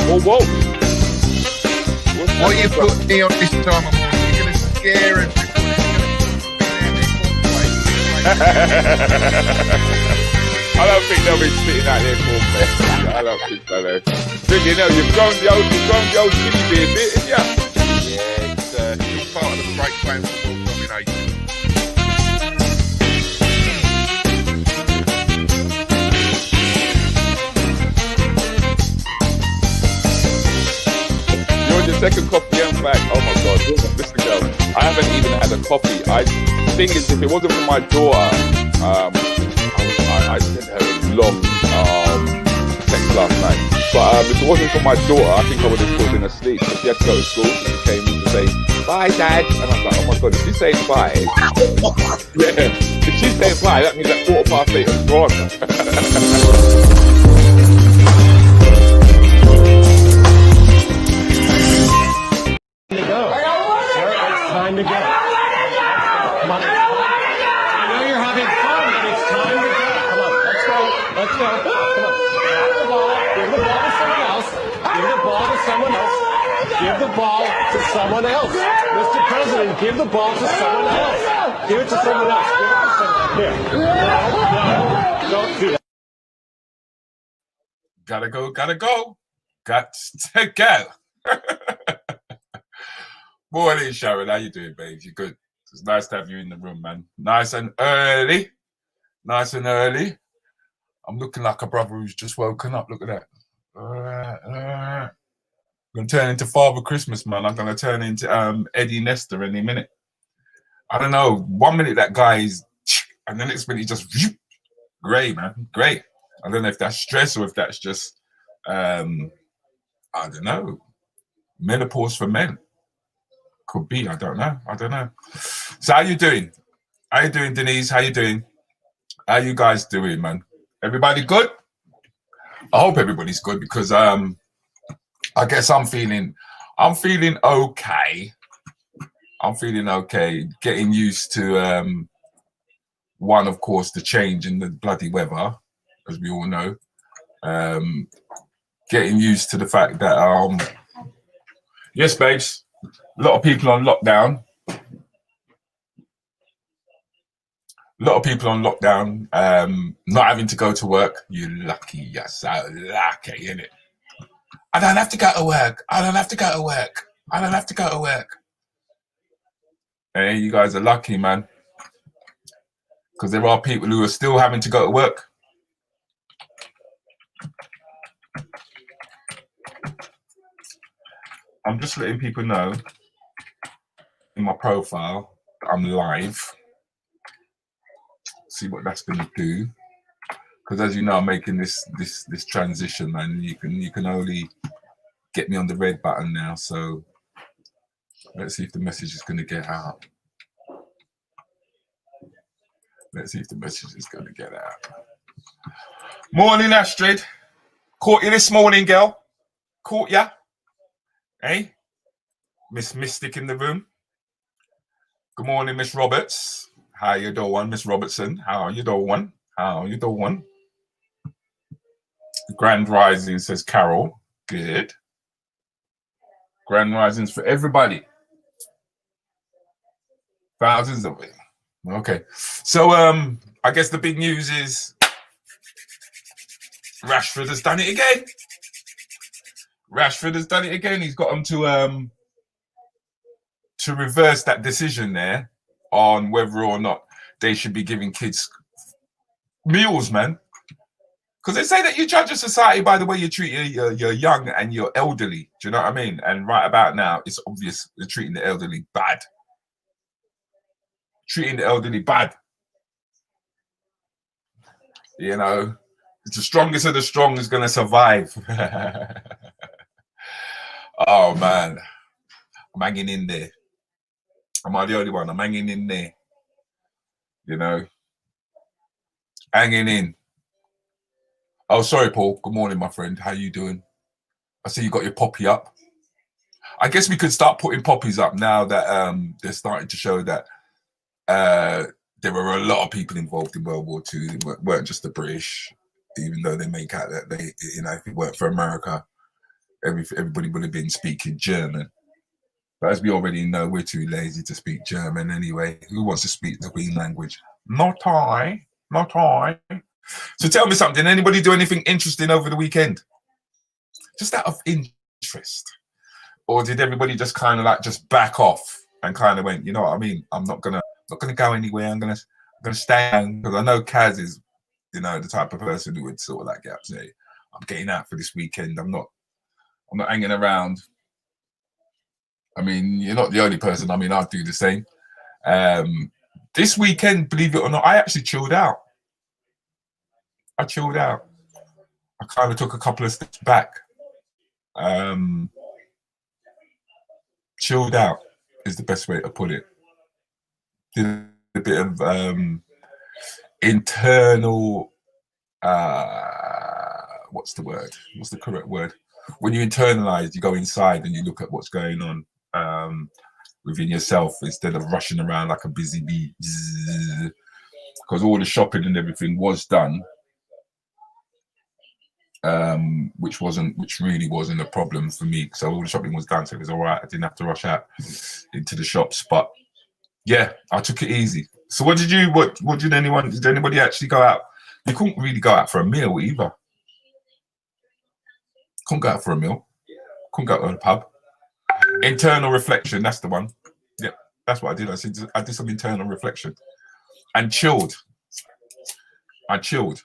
Oh, whoa. What you put me on this time of morning? You're going to scare everybody. I don't think they'll be spitting out their cornflakes. I don't think so, though. But you know, you've grown the old city beer bit, haven't you? Yeah, it's part of the great plan for world domination. You're on your second coffee and back. Oh my God. Listen, girl, I haven't even had a coffee. The thing is, if it wasn't for my daughter, I sent her a long text last night. But if it wasn't for my daughter, I think I would have fallen asleep. Because she had to go to school, so she came in to say, bye, Dad. And I was like, oh my God, if she's saying bye, yeah, if she's saying bye, that means that 8:15 is gone. Time to go. Come on. I know you're having fun, but it's time to go. Come on, let's go. Let's go. Come on. Give the ball to someone else. Give the ball to someone else. Give the ball to someone else. Mr. President, give the ball to someone else. Give it to someone else. Give it to someone. Here. No, don't do that. Gotta go. Got to go. Morning, Sharon. How you doing, babes? You good? It's nice to have you in the room, man. Nice and early. I'm looking like a brother who's just woken up. Look at that. I'm going to turn into Father Christmas, man. I'm going to turn into Eddie Nestor any minute. I don't know. 1 minute that guy is, and the next minute he just, grey, man. Grey. I don't know if that's stress or if that's just, I don't know, menopause for men. Could be, I don't know. So how you doing? Denise? How you doing? How you guys doing, man? Everybody good? I hope everybody's good because I guess I'm feeling okay. Getting used to one, of course, the change in the bloody weather, as we all know. Getting used to the fact that yes, babes. A lot of people on lockdown. Not having to go to work. You're lucky. You're so lucky, innit? I don't have to go to work. Hey, you guys are lucky, man. Because there are people who are still having to go to work. I'm just letting people know in my profile that I'm live. See what that's going to do. Because as you know, I'm making this transition, man. You can only get me on the red button now. So let's see if the message is going to get out. Morning, Astrid. Caught you this morning, girl. Caught ya. Hey, Miss Mystic in the room. Good morning, Miss Roberts. How you doing, Miss Robertson? How you doing? Grand Rising, says Carol. Good. Grand Risings for everybody. Thousands of it. Okay. So I guess the big news is Rashford has done it again. He's got him to reverse that decision there on whether or not they should be giving kids meals, man. Because they say that you judge a society by the way you treat your young and your elderly. Do you know what I mean? And right about now, it's obvious they're treating the elderly bad. You know, it's the strongest of the strong is going to survive. Oh, man. I'm hanging in there. Am I the only one? I'm hanging in there. You know, hanging in. Oh, sorry, Paul. Good morning, my friend. How you doing? I see you got your poppy up. I guess we could start putting poppies up now that they're starting to show that there were a lot of people involved in World War II. They weren't just the British, even though they make out that they, you know, if it weren't for America, everybody would have been speaking German. But as we already know, we're too lazy to speak German anyway. Who wants to speak the Queen language? Not I. Not I. So tell me something. Anybody do anything interesting over the weekend? Just out of interest. Or did everybody just kind of like just back off and kind of went, you know what I mean? I'm not gonna go anywhere. I'm gonna stay home, because I know Kaz is, you know, the type of person who would sort of like get up and say, I'm getting out for this weekend. I'm not hanging around. I mean, you're not the only person. I mean, I'd do the same. This weekend, believe it or not, I actually chilled out. I chilled out. I kind of took a couple of steps back. Chilled out is the best way to put it. Did a bit of internal, what's the word? What's the correct word? When you internalize, you go inside and you look at what's going on within yourself, instead of rushing around like a busy bee. Because all the shopping and everything was done, which really wasn't a problem for me. So all the shopping was done, so it was all right. I didn't have to rush out into the shops. But yeah, I took it easy. So what did anybody actually go out? You couldn't really go out for a meal either. Couldn't go out for a meal. Couldn't go to a pub. Internal reflection, that's the one. Yeah, that's what I did. I did some internal reflection and chilled. I chilled.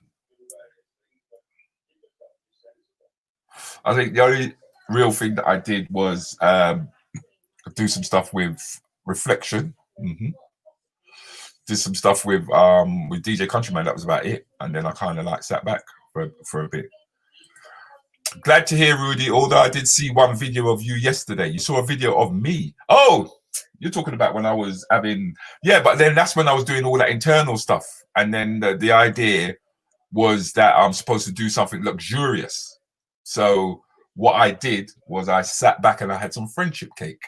I think the only real thing that I did was do some stuff with reflection. Did some stuff with DJ Countryman. That was about it. And then I kind of like sat back for a bit. Glad to hear, Rudi, although I did see one video of you yesterday. You saw a video of me. Oh, you're talking about when I was having... Yeah, but then that's when I was doing all that internal stuff. And then the idea was that I'm supposed to do something luxurious. So what I did was I sat back and I had some friendship cake.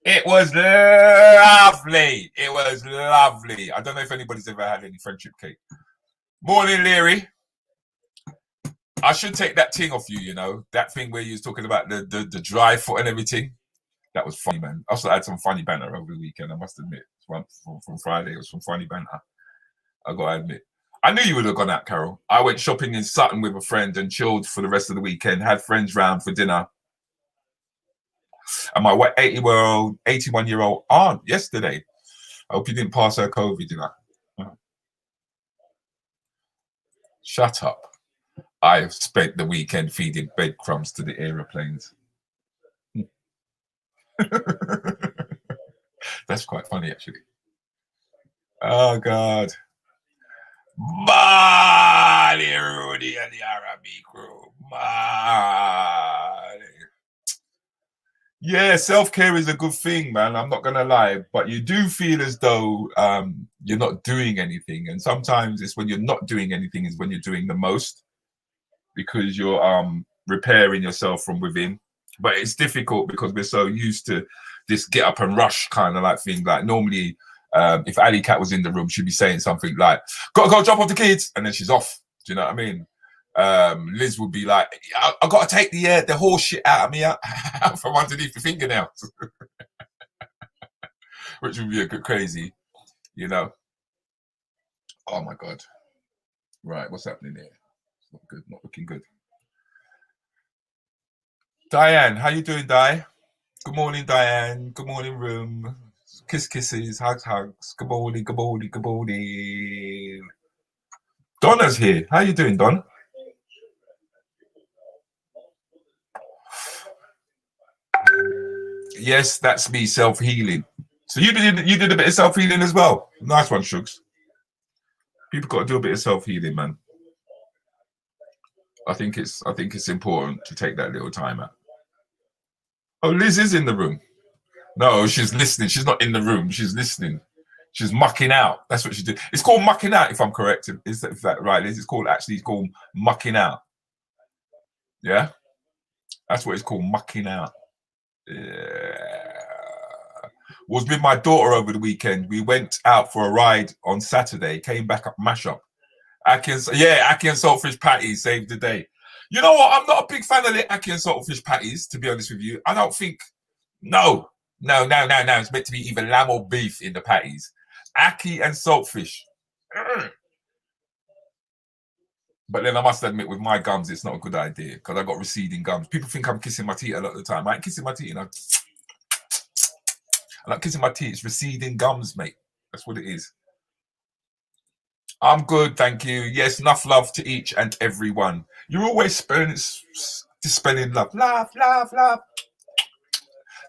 It was lovely. It was lovely. I don't know if anybody's ever had any friendship cake. Morning, Leary. I should take that thing off you, you know, that thing where you was talking about the dry foot and everything. That was funny, man. I also had some funny banter over the weekend, I must admit. From Friday, it was some funny banter. I got to admit. I knew you would have gone out, Carol. I went shopping in Sutton with a friend and chilled for the rest of the weekend, had friends round for dinner. And my 81-year-old aunt yesterday. I hope you didn't pass her COVID, you know. Shut up. I spent the weekend feeding breadcrumbs to the aeroplanes. That's quite funny, actually. Oh, God. Bali, Rudi and the Arabic crew. Bali. Yeah, self-care is a good thing, man. I'm not going to lie. But you do feel as though you're not doing anything. And sometimes it's when you're not doing anything is when you're doing the most. Because you're repairing yourself from within. But it's difficult because we're so used to this get up and rush kind of like thing. Like normally, if Ali Cat was in the room, she'd be saying something like, gotta go drop off the kids, and then she's off. Do you know what I mean? Liz would be like, I gotta take the horse shit out of me out from underneath the fingernails. Which would be a bit crazy, you know. Oh my God. Right, what's happening here? Not good, not looking good. Diane, how you doing, Di? Good morning, Diane. Good morning, room. Kisses, hugs. Good morning, good morning, good morning. Donna's here. How you doing, Don? Yes, that's me, self-healing. So you did a bit of self-healing as well. Nice one, Shugs. People got to do a bit of self-healing, man. I think it's important to take that little time out. Oh, Liz is in the room. No, she's listening. She's not in the room. She's listening. She's mucking out. That's what she did. It's called mucking out, if I'm correct. Is that right, Liz? It's called mucking out. Yeah? That's what it's called, mucking out. Yeah. Was with my daughter over the weekend. We went out for a ride on Saturday, came back up mash up. Aki and saltfish patty saved the day. You know what? I'm not a big fan of the ackee and saltfish patties, to be honest with you. I don't think... No. It's meant to be either lamb or beef in the patties. Ackee and saltfish. But then I must admit, with my gums, it's not a good idea because I got receding gums. People think I'm kissing my teeth a lot of the time. I ain't kissing my teeth. I'm not kissing my teeth. It's receding gums, mate. That's what it is. I'm good, thank you. Yes, enough love to each and everyone. You're always dispelling love. Love.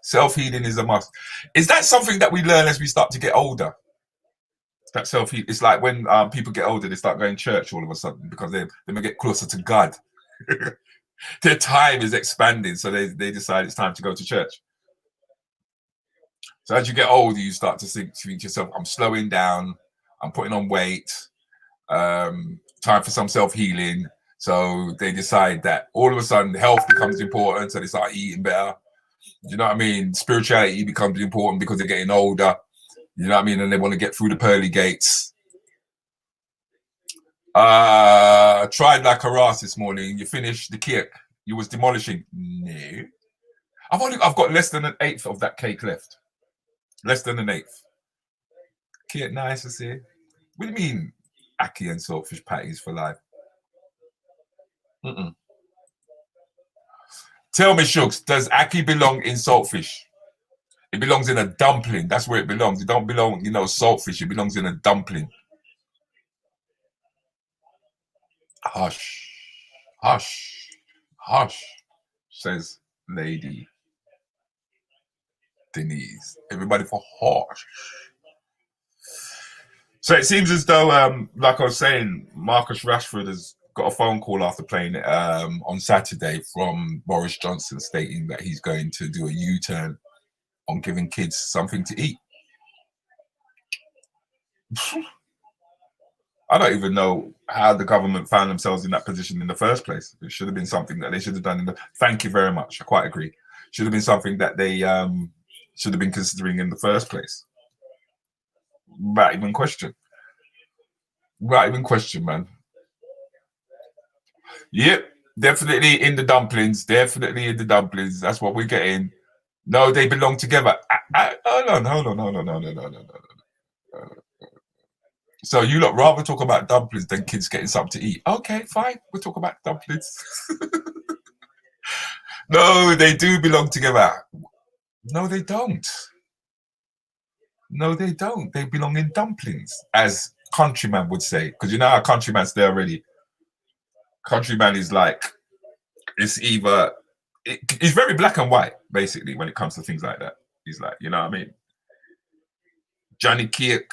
Self-healing is a must. Is that something that we learn as we start to get older? That self-heal. It's like when people get older, they start going to church all of a sudden because they get closer to God. Their time is expanding, so they decide it's time to go to church. So as you get older, you start to think to yourself, I'm slowing down, I'm putting on weight, time for some self-healing. So they decide that all of a sudden health becomes important, so they start eating better. You know what I mean? Spirituality becomes important because they're getting older. You know what I mean? And they want to get through the pearly gates. Tried like a ras this morning. You finished the cake. You was demolishing. No. I've got less than an eighth of that cake left. Less than an eighth. Cake nice to see. What do you mean ackee and saltfish patties for life? Tell me, Shugs, does ackee belong in saltfish? It belongs in a dumpling. That's where it belongs. It don't belong, saltfish. It belongs in a dumpling. Hush, says Lady Denise. Everybody for hush. So it seems as though, like I was saying, Marcus Rashford has got a phone call after playing on Saturday from Boris Johnson stating that he's going to do a U-turn on giving kids something to eat. I don't even know how the government found themselves in that position in the first place. It should have been something that they should have done. Thank you very much. I quite agree. Should have been something that they should have been considering in the first place. Right, even question, man. Yep, definitely in the dumplings. That's what we're getting. No, they belong together. Hold on. So you lot rather talk about dumplings than kids getting something to eat. Okay, fine. We'll talk about dumplings. No, they do belong together. No, they don't. They belong in dumplings, as Countryman would say. Because you know how Countryman's there already. Countryman is like, it's either... He's very black and white, basically, when it comes to things like that. He's like, you know what I mean? Johnny Cake.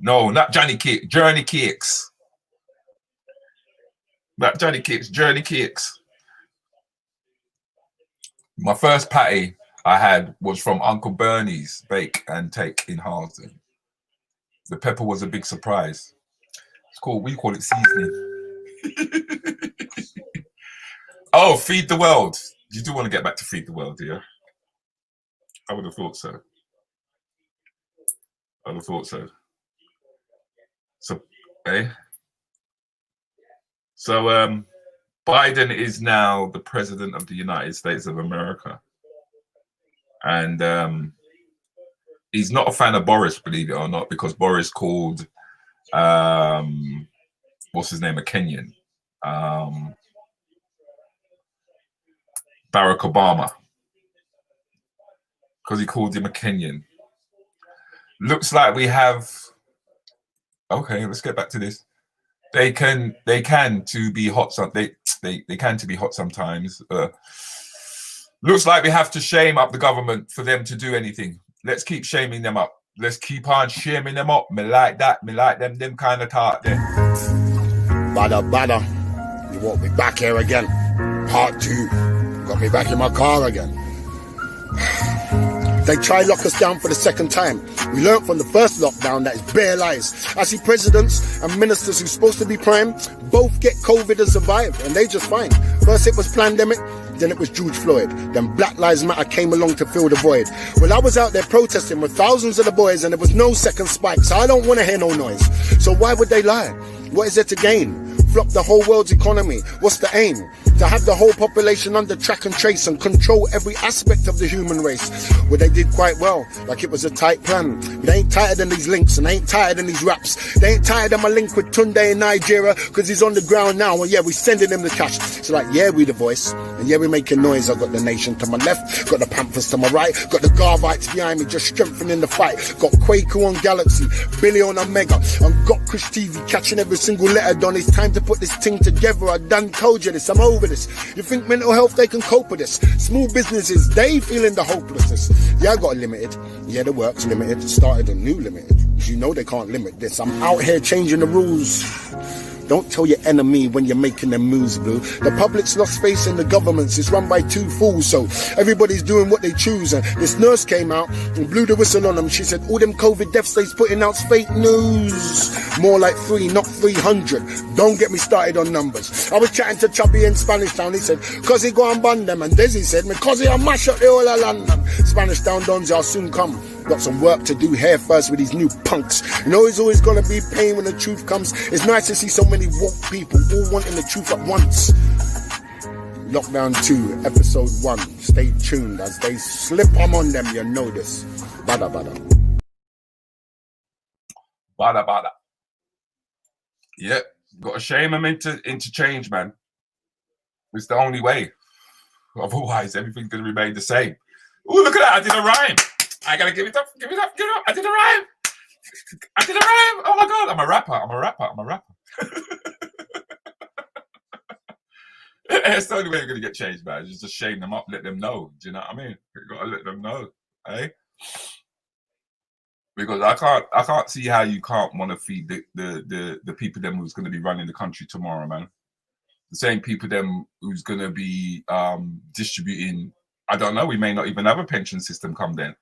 No, not Johnny Cake. Journey Cakes. Not Johnny Cakes. Journey Cakes. My first patty I had was from Uncle Bernie's Bake and Take in Harlesden. The pepper was a big surprise. We call it seasoning. Oh, Feed the World. You do want to get back to Feed the World, do you? I would have thought so. So, So, Biden is now the president of the United States of America. And he's not a fan of Boris, believe it or not, because Boris called, what's his name, a Kenyan, Barack Obama, because he called him a Kenyan. Looks like we have... Okay, let's get back to this. They can to be hot. They can to be hot sometimes. Looks like we have to shame up the government for them to do anything. Let's keep shaming them up. Let's keep on shaming them up. Me like that. Me like them kind of talk there. Bada. You want me back here again? Part 2. Got me back in my car again. They try lock us down for the second time. We learned from the first lockdown that it's bare lies. I see presidents and ministers who's supposed to be prime both get COVID and survive, and they just fine. First it was pandemic, then it was George Floyd. Then Black Lives Matter came along to fill the void. Well, I was out there protesting with thousands of the boys, and there was no second spike, so I don't want to hear no noise. So why would they lie? What is there to gain? flip the whole world's economy. What's the aim? To have the whole population under track and trace and control every aspect of the human race. Well, they did quite well, like it was a tight plan. They ain't tired than these links and they ain't tired than these raps. They ain't tired of my link with Tunde in Nigeria, because he's on the ground now, and yeah, we sending him the cash. So like, yeah, we the voice, and yeah, we making noise. I got the nation to my left, got the Panthers to my right, got the Garvites behind me just strengthening the fight. Got Quaker on Galaxy, Billy on Omega, and got Chris TV catching every single letter done. It's time to put this thing together. I done told you this, I'm over this. You think mental health, they can cope with this? Small businesses, they feeling the hopelessness. Yeah, I got a limited. Yeah, the work's limited. Started a new limited. You know they can't limit this. I'm out here changing the rules. Don't tell your enemy when you're making them moves, boo. The public's lost faith in the governments. It's run by two fools, so everybody's doing what they choose. And this nurse came out and blew the whistle on them. She said, all them COVID deaths they's putting out's fake news. More like 3, not 300. Don't get me started on numbers. I was chatting to Chubby in Spanish Town. He said, cause he go and ban them. And Desi said, because he mash up the whole of London. Spanish Town dons, I'll soon come. Got some work to do here first with these new punks. You know it's always gonna be pain when the truth comes. It's nice to see so many woke people all wanting the truth at once. Lockdown 2, episode 1. Stay tuned as they slip on them, you know this. Bada bada. Bada bada. Yeah, got to shame them into change, man. It's the only way. Otherwise, everything's gonna remain the same. Oh, look at that! I did a rhyme. I gotta give it up. I did a rhyme. Oh my god, I'm a rapper. It's the only way you're gonna get changed, man. Just shame them up, let them know. Do you know what I mean? You gotta let them know, eh? Because I can't see how you can't want to feed the people them who's gonna be running the country tomorrow, man. The same people them who's gonna be distributing. I don't know. We may not even have a pension system come then.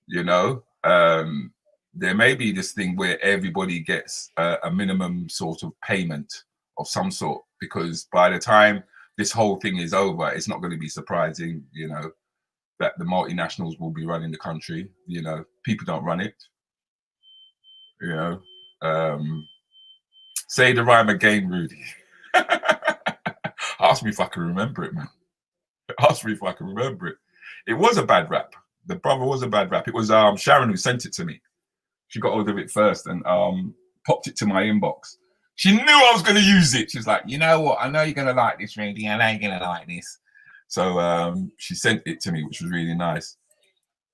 You know, there may be this thing where everybody gets a minimum sort of payment of some sort, because by the time this whole thing is over, it's not going to be surprising, you know, that the multinationals will be running the country. You know, people don't run it. You know, say the rhyme again, Rudy. Ask me if I can remember it, man. Ask me if I can remember it. It was a bad rap. The brother was a bad rap. It was Sharon who sent it to me. She got hold of it first and popped it to my inbox. She knew I was going to use it. She's like, you know what? I know you're going to like this, Rudy. I know you're going to like this. So she sent it to me, which was really nice.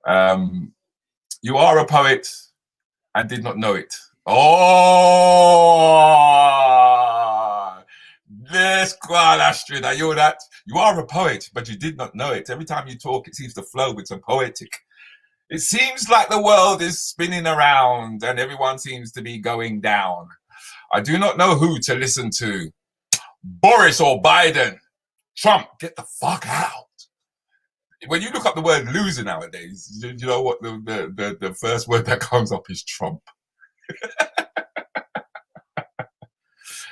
You are a poet and did not know it. Oh, let's go, Astrid. I hear that. You are a poet, but you did not know it. Every time you talk, it seems to flow with some poetic. It seems like the world is spinning around and everyone seems to be going down. I do not know who to listen to. Boris or Biden. Trump, get the fuck out. When you look up the word loser nowadays, you know what the first word that comes up is Trump.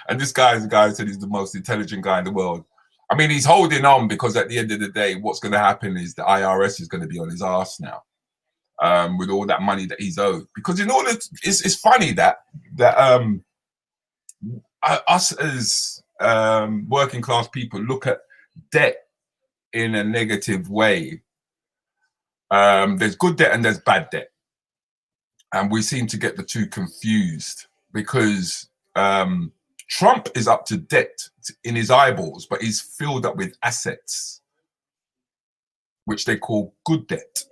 And this guy is the guy who said he's the most intelligent guy in the world. I mean, he's holding on because at the end of the day, what's going to happen is the IRS is going to be on his ass now, with all that money that he's owed. Because in order, it's funny that us as working class people look at debt in a negative way. There's good debt and there's bad debt, and we seem to get the two confused because Trump is up to debt in his eyeballs, but he's filled up with assets, which they call good debt.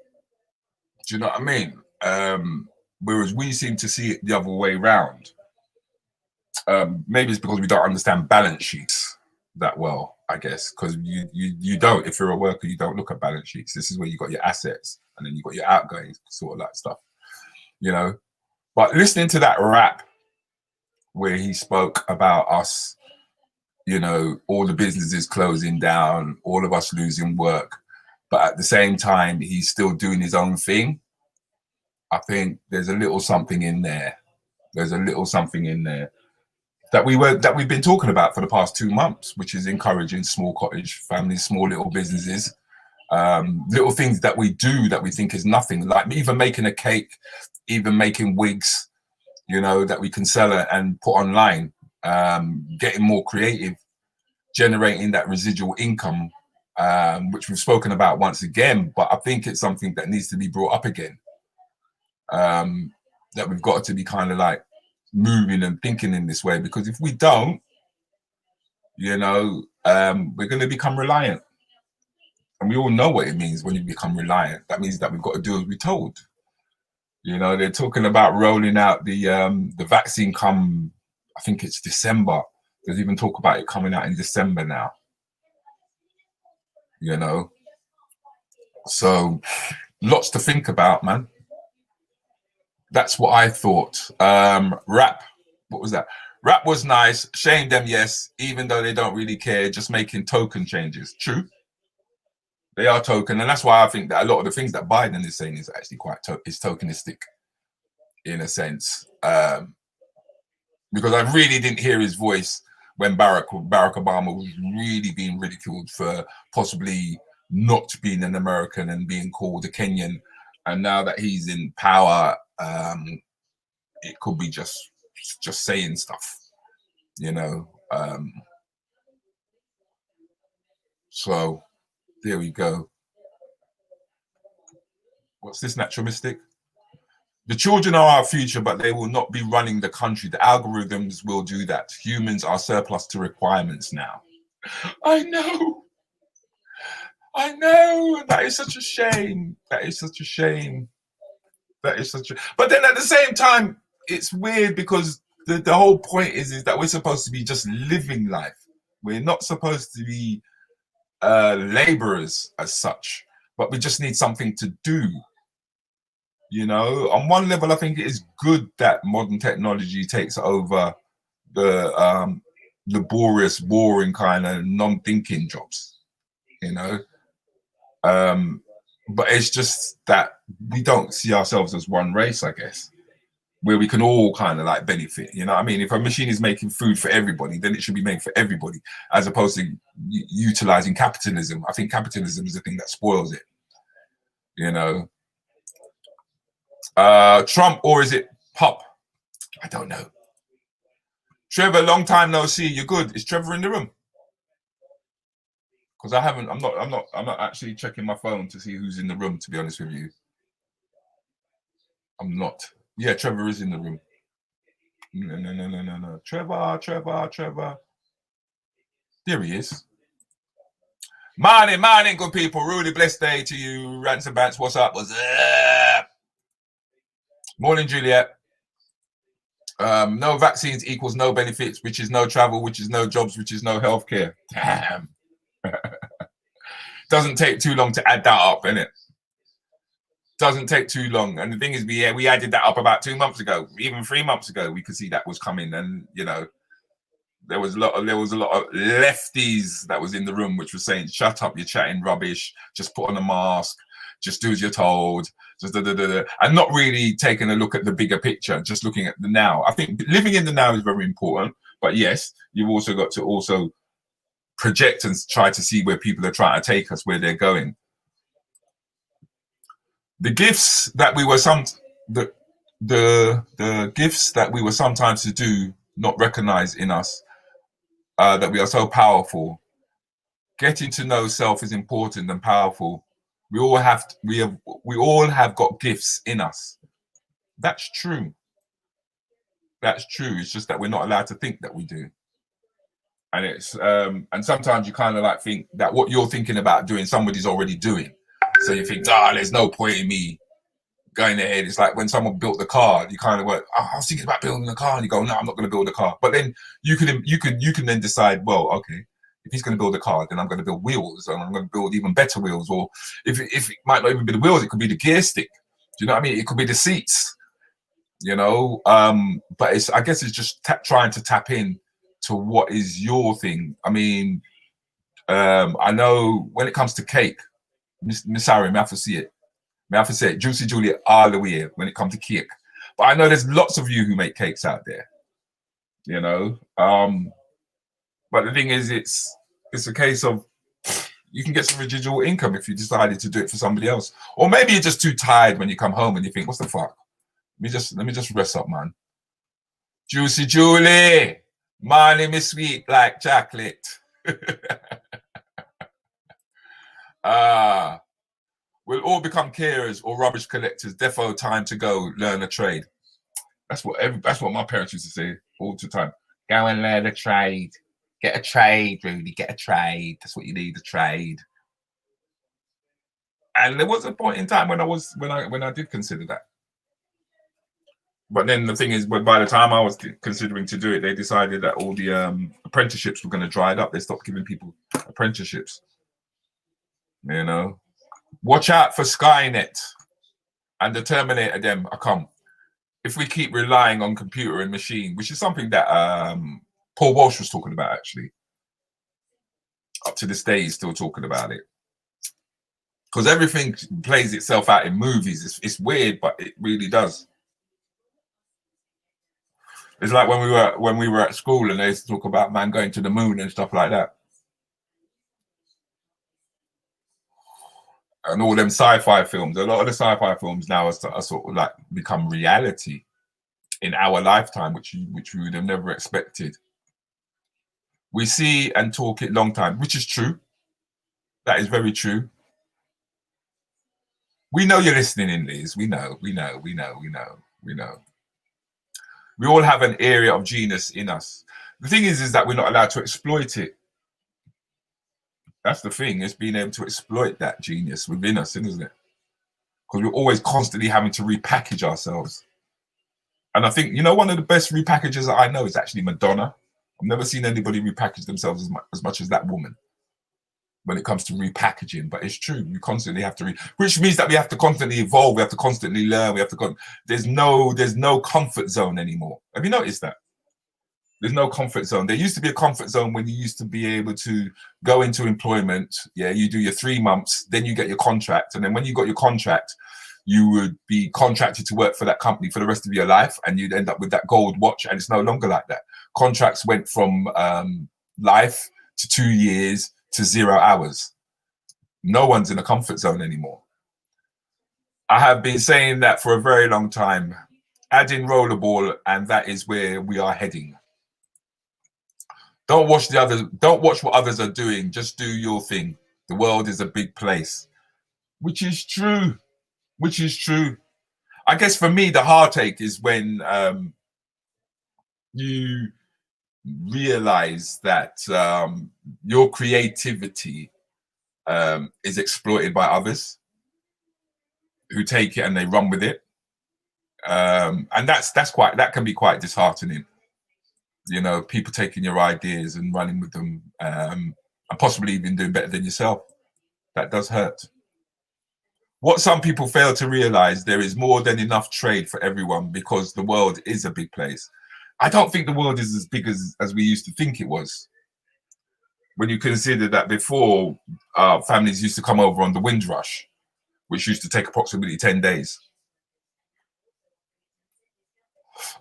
Do you know what I mean? Whereas we seem to see it the other way around. Maybe it's because we don't understand balance sheets that well, I guess, because you don't. If you're a worker, you don't look at balance sheets. This is where you got your assets and then you got your outgoings, sort of that stuff, you know. But listening to that rap where he spoke about us, you know, all the businesses closing down, all of us losing work, but at the same time, he's still doing his own thing. I think there's a little something in there. There's a little something in there that we've been talking about for the past 2 months, which is encouraging small cottage families, small little businesses, little things that we do that we think is nothing, like even making a cake, even making wigs, you know, that we can sell and put online. getting more creative, generating that residual income, which we've spoken about once again, but I think it's something that needs to be brought up again. That we've got to be kind of like moving and thinking in this way, because if we don't, you know, we're going to become reliant. And we all know what it means when you become reliant. That means that we've got to do as we're told. You know, they're talking about rolling out the vaccine come, I think it's December. There's even talk about it coming out in December now. You know, so lots to think about, man. That's what I thought. Rap, what was that? Rap was nice. Shame them, yes, even though they don't really care, just making token changes. True. They are token, and that's why I think that a lot of the things that Biden is saying is actually quite is tokenistic, in a sense. Because I really didn't hear his voice when Barack Obama was really being ridiculed for possibly not being an American and being called a Kenyan. And now that he's in power, it could be just saying stuff, you know. So there we go. What's this, Natural Mystic? The children are our future, but they will not be running the country. The algorithms will do that. Humans are surplus to requirements now. I know. That is such a shame. That is such a shame. But then at the same time, it's weird because the whole point is that we're supposed to be just living life. We're not supposed to be laborers as such, but we just need something to do. You know, on one level, I think it is good that modern technology takes over the laborious, boring kind of non-thinking jobs. You know, but it's just that we don't see ourselves as one race, I guess, where we can all kind of like benefit. You know what I mean? If a machine is making food for everybody, then it should be made for everybody, as opposed to utilizing capitalism. I think capitalism is the thing that spoils it. You know, Trump, or is it Pop? I don't know. Trevor, long time no see. You're good. Is Trevor in the room? Because I'm not actually checking my phone to see who's in the room, to be honest with you. I'm not. Yeah, Trevor is in the room. No. Trevor. There he is. Morning, good people. Rudi, blessed day to you. Rants and Bants, what's up? What's up? Morning, Juliet. No vaccines equals no benefits, which is no travel, which is no jobs, which is no healthcare. Damn. Doesn't take too long to add that up, innit? Doesn't take too long. And the thing is, we added that up about 2 months ago, even 3 months ago. We could see that was coming, and you know, there was a lot of lefties that was in the room, which was saying, "Shut up, you're chatting rubbish. Just put on a mask. Just do as you're told." Just and not really taking a look at the bigger picture, just looking at the now. I think living in the now is very important. But yes, you've also got to also project and try to see where people are trying to take us, where they're going. The gifts that we were the gifts that we were sometimes to do not recognize in us, that we are so powerful. Getting to know self is important and powerful. We all have got gifts in us. That's true. It's just that we're not allowed to think that we do. And it's and sometimes you kind of like think that what you're thinking about doing, somebody's already doing. So you think, there's no point in me going ahead. It's like when someone built the car, you kind of went, I was thinking about building a car, and you go, no, I'm not going to build a car. But then you can then decide, well, okay, if he's going to build a car, then I'm going to build wheels, and I'm going to build even better wheels. Or if it might not even be the wheels, it could be the gear stick. Do you know what I mean? It could be the seats. You know, but I guess it's just trying to tap in to what is your thing. I mean, I know when it comes to cake, Miss Harry, may I have to see it. May I have to say it, Juicy Juliet all the way when it comes to cake. But I know there's lots of you who make cakes out there. You know, but the thing is, it's a case of you can get some residual income if you decided to do it for somebody else, or maybe you're just too tired when you come home and you think, what's the fuck? Let me just rest up, man. Juicy Julie, Money me sweet like chocolate. We'll all become carers or rubbish collectors. Defo time to go learn a trade. That's what my parents used to say all the time. Go and learn a trade. Get a trade, Rudi. Get a trade. That's what you need, a trade. And there was a point in time when I did consider that. But then the thing is, by the time I was considering to do it, they decided that all the apprenticeships were going to dry up. They stopped giving people apprenticeships. You know, watch out for Skynet and the Terminator. Them I come. If we keep relying on computer and machine, which is something that Paul Walsh was talking about, actually, up to this day, he's still talking about it. Because everything plays itself out in movies. It's weird, but it really does. It's like when we were at school and they used to talk about man going to the moon and stuff like that. And all them sci-fi films, a lot of the sci-fi films now are sort of like become reality in our lifetime, which we would have never expected. We see and talk it long time, which is true. That is very true. We know you're listening in, Liz. We know. We all have an area of genius in us. The thing is that we're not allowed to exploit it. That's the thing. It's being able to exploit that genius within us, isn't it? Because we're always constantly having to repackage ourselves. And I think, one of the best repackagers that I know is actually Madonna. I've never seen anybody repackage themselves as much as that woman when it comes to repackaging. But it's true. We constantly have to, which means that we have to constantly evolve. We have to constantly learn. We have to there's no comfort zone anymore. Have you noticed that? There's no comfort zone. There used to be a comfort zone when you used to be able to go into employment. Yeah, you do your 3 months, then you get your contract. And then when you got your contract, you would be contracted to work for that company for the rest of your life. And you'd end up with that gold watch. And it's no longer like that. Contracts went from life to 2 years to 0 hours. No one's in a comfort zone anymore. I have been saying that for a very long time. Add in rollerball, and that is where we are heading. Don't watch what others are doing. Just do your thing. The world is a big place, which is true. I guess for me, the heartache is when you realize that your creativity is exploited by others who take it and they run with it. And that can be quite disheartening. People taking your ideas and running with them, and possibly even doing better than yourself. That does hurt. What some people fail to realize, there is more than enough trade for everyone because the world is a big place. I don't think the world is as big as we used to think it was. When you consider that before, families used to come over on the Windrush, which used to take approximately 10 days.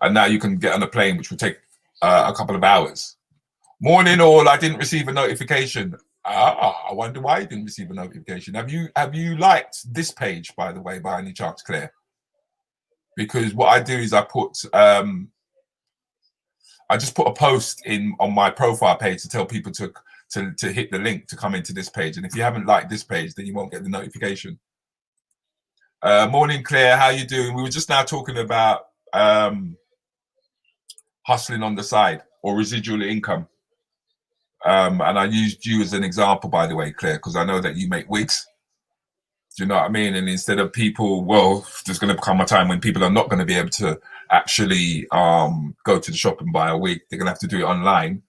And now you can get on a plane, which will take a couple of hours. Morning all, I didn't receive a notification. I wonder why you didn't receive a notification. Have you liked this page, by the way, by any chance, Claire? Because what I do is I just put a post on my profile page to tell people to hit the link to come into this page. And if you haven't liked this page, then you won't get the notification. Morning, Claire. How you doing? We were just now talking about hustling on the side or residual income. And I used you as an example, by the way, Claire, because I know that you make wigs. Do you know what I mean? And instead of people, there's going to come a time when people are not going to be able to actually go to the shop and buy a wig. They're going to have to do it online.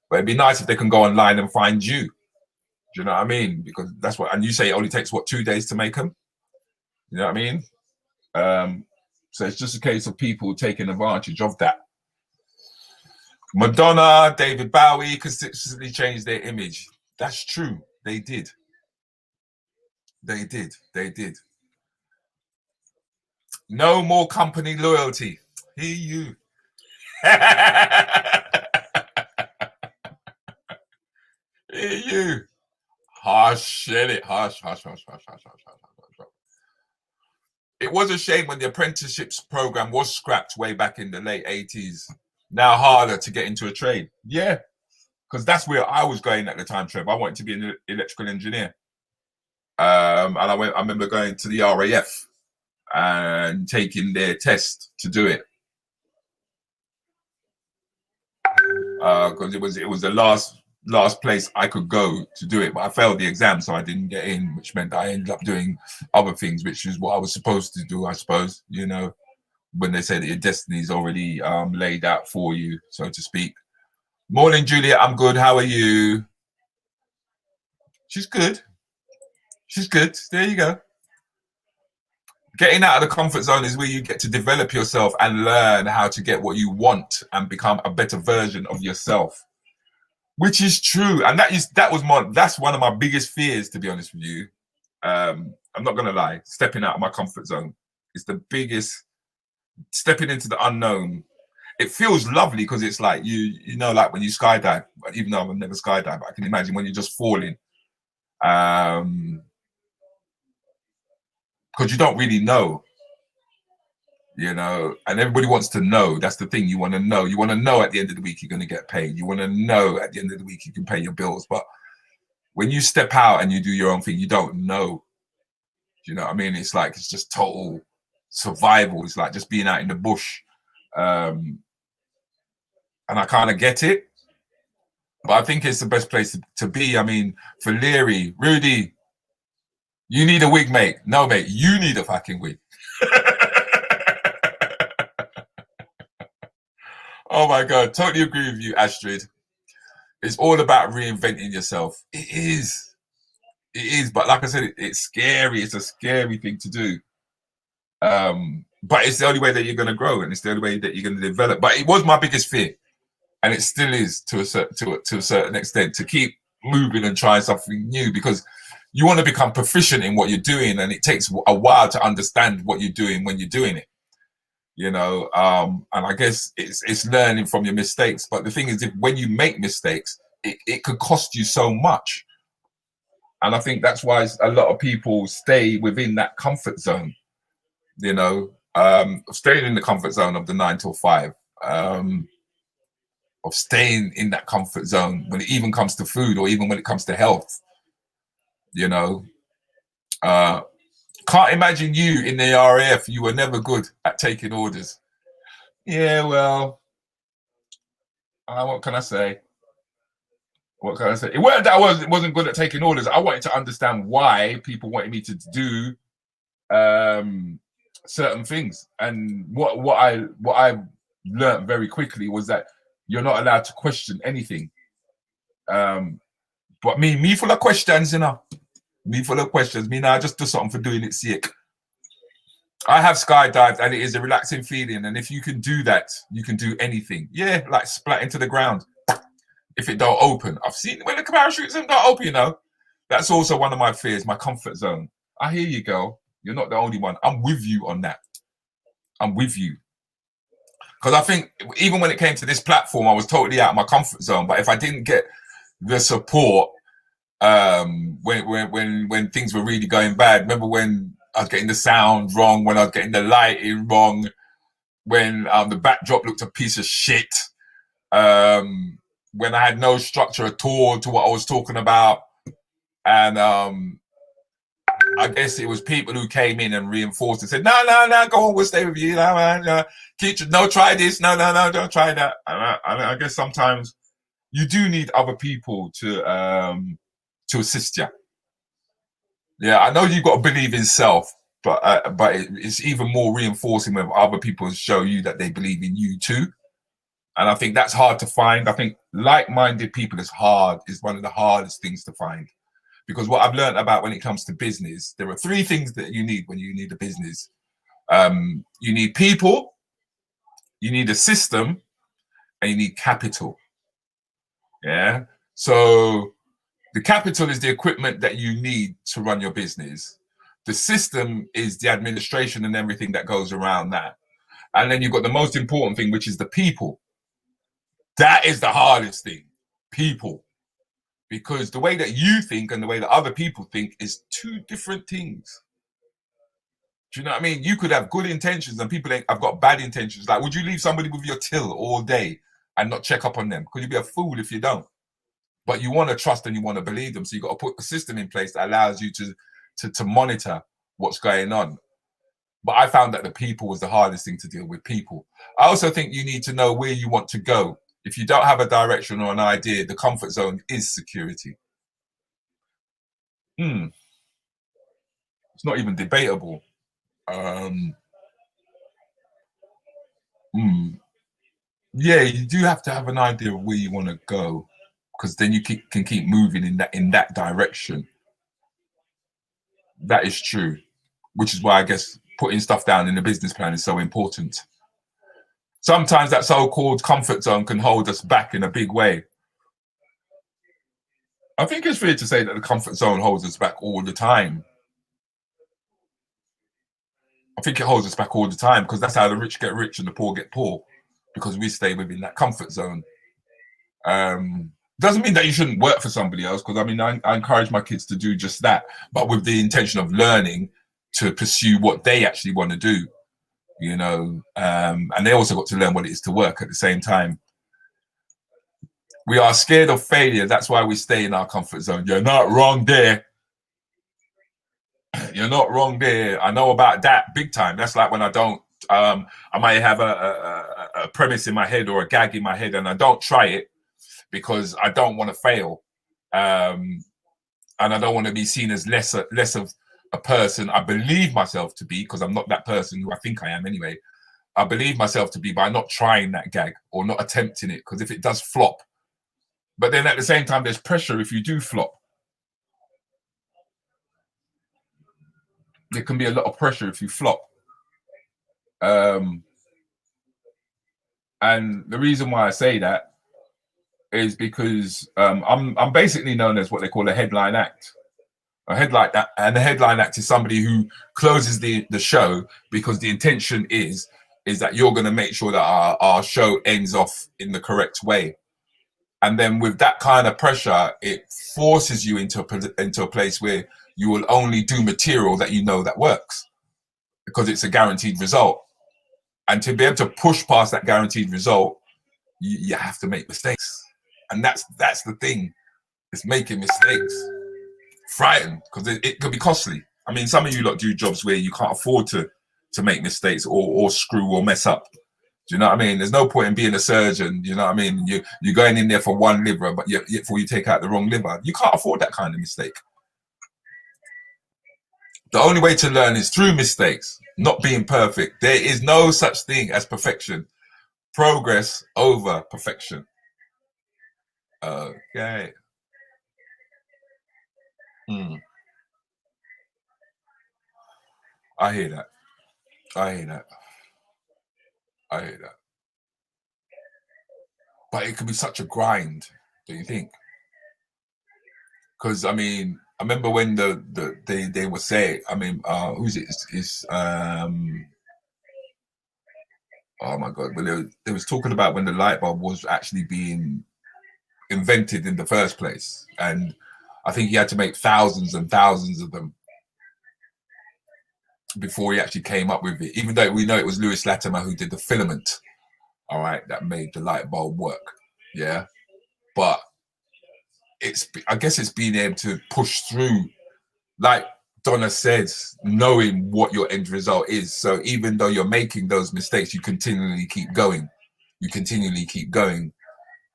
But it'd be nice if they can go online and find you. Do you know what I mean? Because that's what, and you say it only takes 2 days to make them. You know what I mean? So it's just a case of people taking advantage of that. Madonna, David Bowie consistently changed their image. That's true. They did. No more company loyalty. Hear you. Hear you. Hush, it. Hush. It was a shame when the apprenticeships program was scrapped way back in the late 80s. now harder to get into a trade. Yeah, because that's where I was going at the time, Trev. I wanted to be an electrical engineer. And I remember going to the RAF and taking their test to do it. Because it was the last place I could go to do it, but I failed the exam, so I didn't get in, which meant I ended up doing other things, which is what I was supposed to do, I suppose. You know, when they say that your destiny is already laid out for you, so to speak. Morning, Julia. I'm good. How are you? She's good. She's good. There you go. Getting out of the comfort zone is where you get to develop yourself and learn how to get what you want and become a better version of yourself, which is true. And that's one of my biggest fears, to be honest with you. I'm not gonna lie, stepping out of my comfort zone is the biggest. Stepping into the unknown. It feels lovely because it's like you know, like when you skydive. Even though I've never skydived, I can imagine when you're just falling. Because you don't really know, you know, and everybody wants to know. That's the thing. You want to know. You want to know at the end of the week you're going to get paid. You want to know at the end of the week you can pay your bills. But when you step out and you do your own thing, you don't know. Do you know what I mean? It's like it's just total survival. It's like just being out in the bush. And I kind of get it. But I think it's the best place to be. I mean, for Leary, Rudi, you need a wig, mate. No, mate, you need a fucking wig. Oh my God, totally agree with you, Astrid. It's all about reinventing yourself. It is. It is. But like I said, it's scary. It's a scary thing to do. But it's the only way that you're going to grow, and it's the only way that you're going to develop. But it was my biggest fear. And it still is to a certain extent, to keep moving and trying something new, because you want to become proficient in what you're doing, and it takes a while to understand what you're doing when you're doing it, you know. And I guess it's learning from your mistakes. But the thing is, when you make mistakes, it could cost you so much. And I think that's why a lot of people stay within that comfort zone, you know, staying in the comfort zone of the 9 till 5. Of staying in that comfort zone when it even comes to food, or even when it comes to health, you know. Can't imagine you in the RAF. You were never good at taking orders. Yeah, well, what can I say? What can I say? It weren't that I wasn't good at taking orders. I wanted to understand why people wanted me to do certain things, and what I learned very quickly was that you're not allowed to question anything. But me full of questions, you know. Me full of questions. Me now I just do something for doing it sake. I have skydived, and it is a relaxing feeling. And if you can do that, you can do anything. Yeah, like splat into the ground. If it don't open. I've seen when the parachutes don't open, you know. That's also one of my fears, my comfort zone. I hear you, girl. You're not the only one. I'm with you on that. I'm with you. Because I think even when it came to this platform, I was totally out of my comfort zone. But if I didn't get the support when things were really going bad, remember when I was getting the sound wrong, when I was getting the lighting wrong, when the backdrop looked a piece of shit, when I had no structure at all to what I was talking about, and I guess it was people who came in and reinforced and said, no, go on, we'll stay with you. No, try this. No, don't try that. And I guess sometimes you do need other people to assist you. Yeah, I know you've got to believe in self, but it's even more reinforcing when other people show you that they believe in you too. And I think that's hard to find. I think like-minded people is one of the hardest things to find. Because what I've learned about when it comes to business, there are 3 things that you need when you need a business. You need people, you need a system, and you need capital. Yeah. So the capital is the equipment that you need to run your business. The system is the administration and everything that goes around that. And then you've got the most important thing, which is the people. That is the hardest thing, people. Because the way that you think and the way that other people think is 2 different things. Do you know what I mean? You could have good intentions and people have got bad intentions. Like, would you leave somebody with your till all day and not check up on them? Could you be a fool if you don't? But you want to trust and you want to believe them. So you got to put a system in place that allows you to monitor what's going on. But I found that the people was the hardest thing to deal with, people. I also think you need to know where you want to go. If you don't have a direction or an idea, the comfort zone is security. It's not even debatable. Yeah, you do have to have an idea of where you want to go, because then you can keep moving in that direction. That is true, which is why I guess putting stuff down in the business plan is so important. Sometimes that so-called comfort zone can hold us back in a big way. I think it's fair to say that the comfort zone holds us back all the time. I think it holds us back all the time because that's how the rich get rich and the poor get poor, because we stay within that comfort zone. Doesn't mean that you shouldn't work for somebody else, because I mean, I encourage my kids to do just that, but with the intention of learning to pursue what they actually want to do, you know, and they also got to learn what it is to work at the same time. We are scared of failure. That's why we stay in our comfort zone. You're not wrong there. You're not wrong there. I know about that big time. That's like when I don't, I might have a premise in my head or a gag in my head and I don't try it because I don't want to fail. And I don't want to be seen as less of a person I believe myself to be, because I'm not that person who I think I am anyway. I believe myself to be by not trying that gag or not attempting it, because if it does flop, but then at the same time, there's pressure if you do flop. There can be a lot of pressure if you flop. And the reason why I say that is because I'm basically known as what they call a headline act. A headline act, and a headline act is somebody who closes the show because the intention is that you're going to make sure that our show ends off in the correct way. And then with that kind of pressure, it forces you into a place where you will only do material that you know that works, because it's a guaranteed result. And to be able to push past that guaranteed result, you have to make mistakes. And that's the thing. It's making mistakes. Frightened, because it could be costly. I mean, some of you lot do jobs where you can't afford to make mistakes or screw or mess up. Do you know what I mean? There's no point in being a surgeon. You know what I mean? You're going in there for one liver, but yet before you take out the wrong liver, you can't afford that kind of mistake. The only way to learn is through mistakes, not being perfect. There is no such thing as perfection. Progress over perfection. Okay. I hear that. But it can be such a grind, don't you think? Because I mean, I remember when they were saying, I mean, who's it? It's oh my God, well, they was talking about when the light bulb was actually being invented in the first place, and I think he had to make thousands and thousands of them before he actually came up with it. Even though we know it was Lewis Latimer who did the filament, all right, that made the light bulb work, yeah. But I guess it's being able to push through, like Donna says, knowing what your end result is. So even though you're making those mistakes, you continually keep going.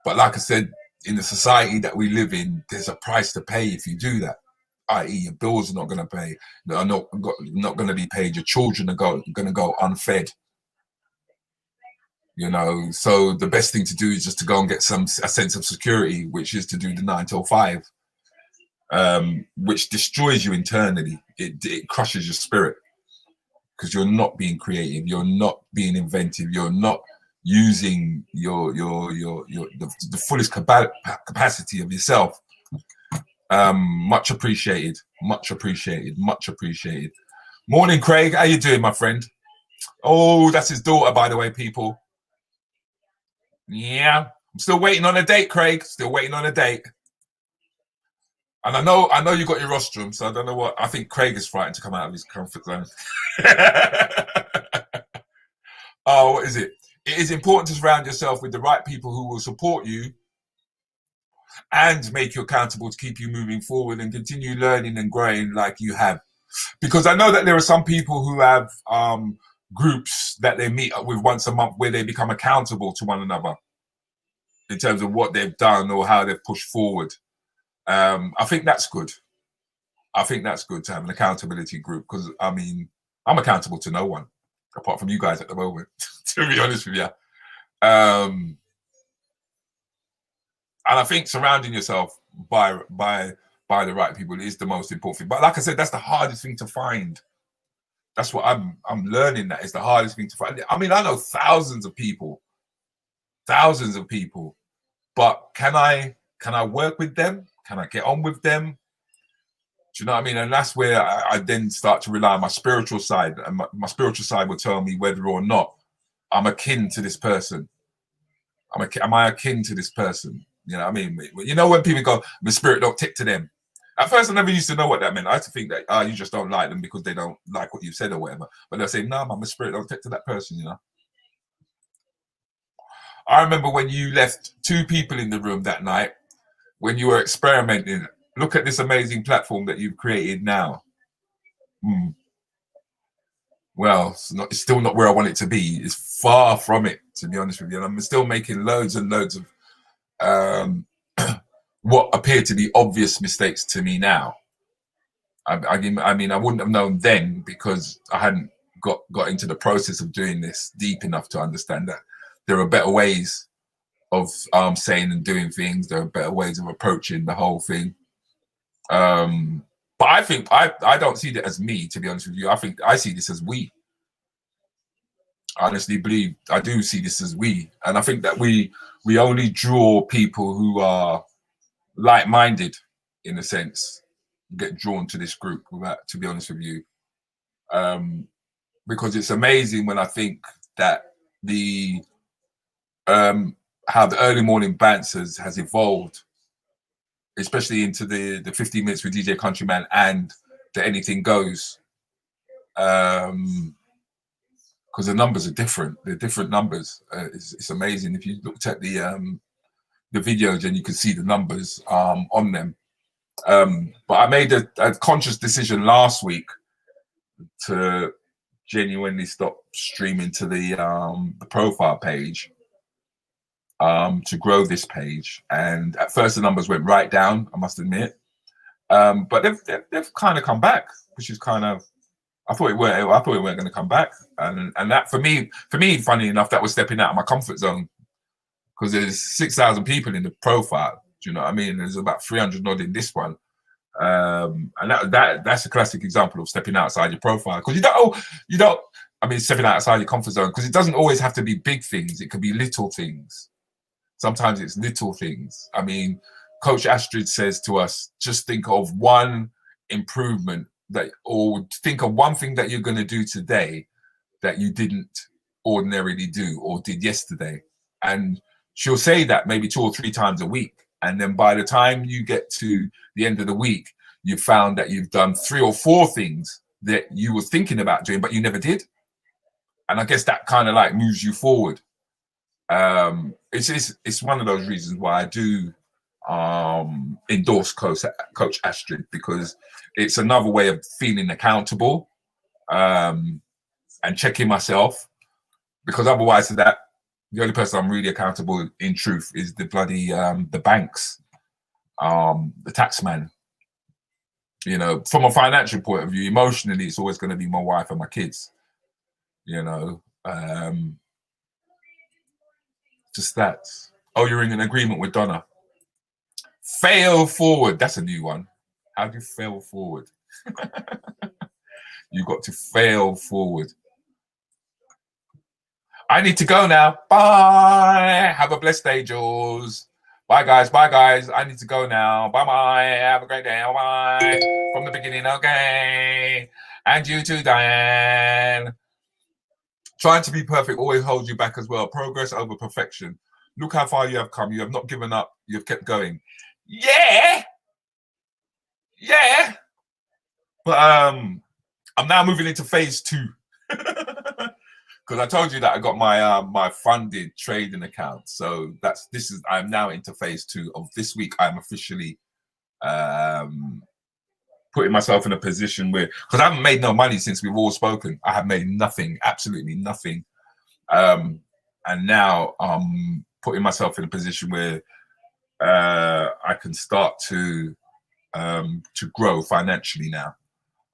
But like I said, in the society that we live in, there's a price to pay if you do that. I.e., your bills are not going to pay. They're not going to be paid. Your children are going to go unfed. You know, so the best thing to do is just to go and get a sense of security, which is to do the 9 till 5, which destroys you internally. It crushes your spirit, because you're not being creative, you're not being inventive, you're not using the fullest capacity of yourself. Much appreciated. Morning, Craig. How you doing, my friend? Oh, that's his daughter, by the way, people. Yeah, I'm still waiting on a date, Craig. Still waiting on a date. And I know you got your rostrum, so I don't know what. I think Craig is frightened to come out of his comfort zone. Oh, what is it? It is important to surround yourself with the right people who will support you and make you accountable to keep you moving forward and continue learning and growing like you have. Because I know that there are some people who have groups that they meet up with once a month where they become accountable to one another in terms of what they've done or how they've pushed forward. I think that's good. I think that's good to have an accountability group because, I mean, I'm accountable to no one apart from you guys at the moment, to be honest with you. And I think surrounding yourself by the right people is the most important thing. But like I said, that's the hardest thing to find. That's what I'm learning. That is the hardest thing to find. I mean, I know thousands of people, but can I work with them? Can I get on with them? Do you know what I mean? And that's where I then start to rely on my spiritual side. And my spiritual side will tell me whether or not I'm akin to this person. Am I akin to this person? You know what I mean? You know when people go, the spirit don't tick to them. At first, I never used to know what that meant. I used to think that you just don't like them because they don't like what you said or whatever. But they'll say, no, my spirit don't tick to that person, you know? I remember when you left 2 people in the room that night when you were experimenting. Look at this amazing platform that you've created now. Well, it's still not where I want it to be. It's far from it, to be honest with you. And I'm still making loads and loads of what appear to be obvious mistakes to me now. I mean, I wouldn't have known then because I hadn't got into the process of doing this deep enough to understand that there are better ways of saying and doing things. There are better ways of approaching the whole thing. But I think I don't see that as me, to be honest with you. I think I see this as we. I honestly believe I do see this as we. And I think that we only draw people who are like-minded, in a sense, get drawn to this group, to be honest with you. Because it's amazing when I think that how the early morning Bants has evolved, especially into the 15 minutes with DJ Countryman and the Anything Goes. Because the numbers are different. They're different numbers. It's amazing. If you looked at the videos and you could see the numbers on them. But I made a conscious decision last week to genuinely stop streaming to the profile page, to grow this page. And at first the numbers went right down, I must admit. But they've kind of come back, which is kind of, I thought it weren't going to come back. And that for me, funny enough, that was stepping out of my comfort zone, because there's 6,000 people in the profile. Do you know what I mean? There's about 300 odd in this one. And that's a classic example of stepping outside your profile, because you don't I mean, stepping outside your comfort zone, because it doesn't always have to be big things. It could be little things. Sometimes it's little things. I mean, Coach Astrid says to us, just think of one improvement or think of one thing that you're going to do today that you didn't ordinarily do or did yesterday. And she'll say that maybe 2 or 3 times a week. And then by the time you get to the end of the week, you've found that you've done 3 or 4 things that you were thinking about doing, but you never did. And I guess that kind of like moves you forward. It's one of those reasons why I do endorse Coach Astrid, because it's another way of feeling accountable and checking myself, because otherwise to that, the only person I'm really accountable in truth is the bloody the banks, the tax man. You know, from a financial point of view, emotionally, it's always going to be my wife and my kids. You know, just that. Oh, you're in an agreement with Donna. Fail forward. That's a new one. How do you fail forward? You've got to fail forward. I need to go now. Bye. Have a blessed day, Jules. Bye, guys. Bye, guys. I need to go now. Bye-bye. Have a great day. Bye. From the beginning, okay. And you too, Diane. Trying to be perfect always holds you back as well. Progress over perfection. Look how far you have come. You have not given up. You have kept going. Yeah. Yeah, but I'm now moving into phase 2 because I told you that I got my my funded trading account. So I'm now into phase 2 of this week. I'm officially putting myself in a position where, because I haven't made no money since we've all spoken. I have made nothing, absolutely nothing. And now I'm putting myself in a position where I can start to grow financially now.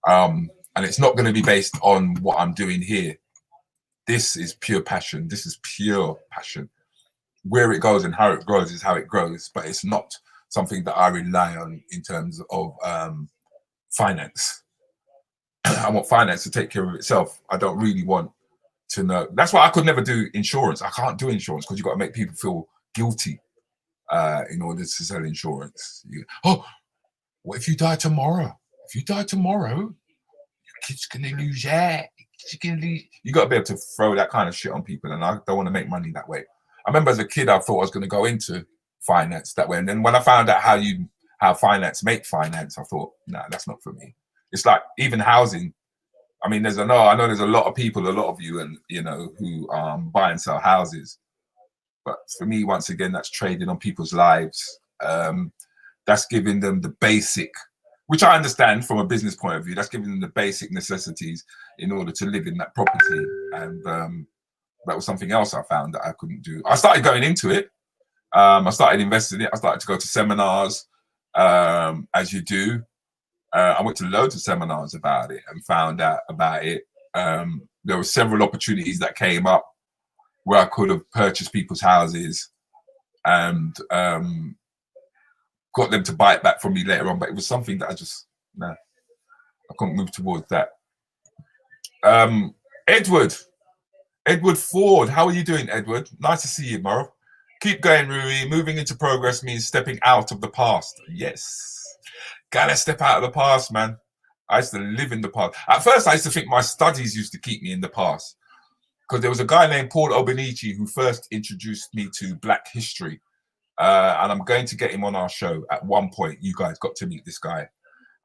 And it's not going to be based on what I'm doing here. This is pure passion. This is pure passion. Where it goes and how it grows is how it grows, but it's not something that I rely on in terms of finance. I want finance to take care of itself. I don't really want to know. That's why I could never do insurance. I can't do insurance because you've got to make people feel guilty in order to sell insurance. Oh, what if you die tomorrow? If you die tomorrow, your kid's gonna lose that. You got to be able to throw that kind of shit on people, and I don't want to make money that way. I remember as a kid, I thought I was going to go into finance that way, and then when I found out how finance make finance, I thought, nah, that's not for me. It's like even housing. I mean, I know there's a lot of people, a lot of you, and who buy and sell houses. But for me, once again, that's trading on people's lives. That's giving them the basic, which I understand from a business point of view. That's giving them the basic necessities in order to live in that property. And that was something else I found that I couldn't do. I started going into it. I started investing in it. I started to go to seminars, as you do. I went to loads of seminars about it and found out about it. There were several opportunities that came up where I could have purchased people's houses and got them to buy it back from me later on. But it was something that I couldn't move towards that. Edward Ford, how are you doing, Edward? Nice to see you, Morrow. Keep going, Rui. Moving into progress means stepping out of the past. Yes. Gotta step out of the past, man. I used to live in the past. At first, I used to think my studies used to keep me in the past. Because there was a guy named Paul Obenici who first introduced me to Black history. And I'm going to get him on our show at one point. You guys got to meet this guy.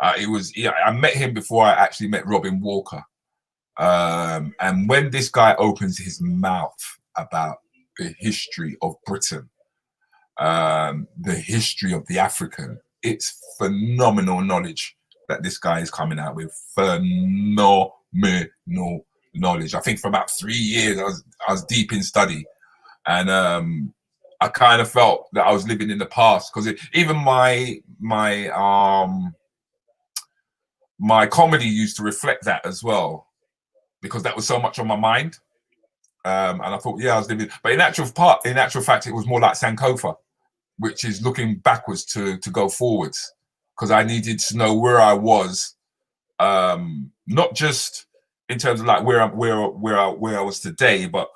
I met him before I actually met Robin Walker. And when this guy opens his mouth about the history of Britain, the history of the African, it's phenomenal knowledge that this guy is coming out with. Phenomenal knowledge. I think for about 3 years I was deep in study, and I kind of felt that I was living in the past, because even my comedy used to reflect that as well, because that was so much on my mind. And I thought, yeah, I was living, but in actual fact, it was more like Sankofa, which is looking backwards to go forwards, because I needed to know where I was, not just in terms of like where I was today, but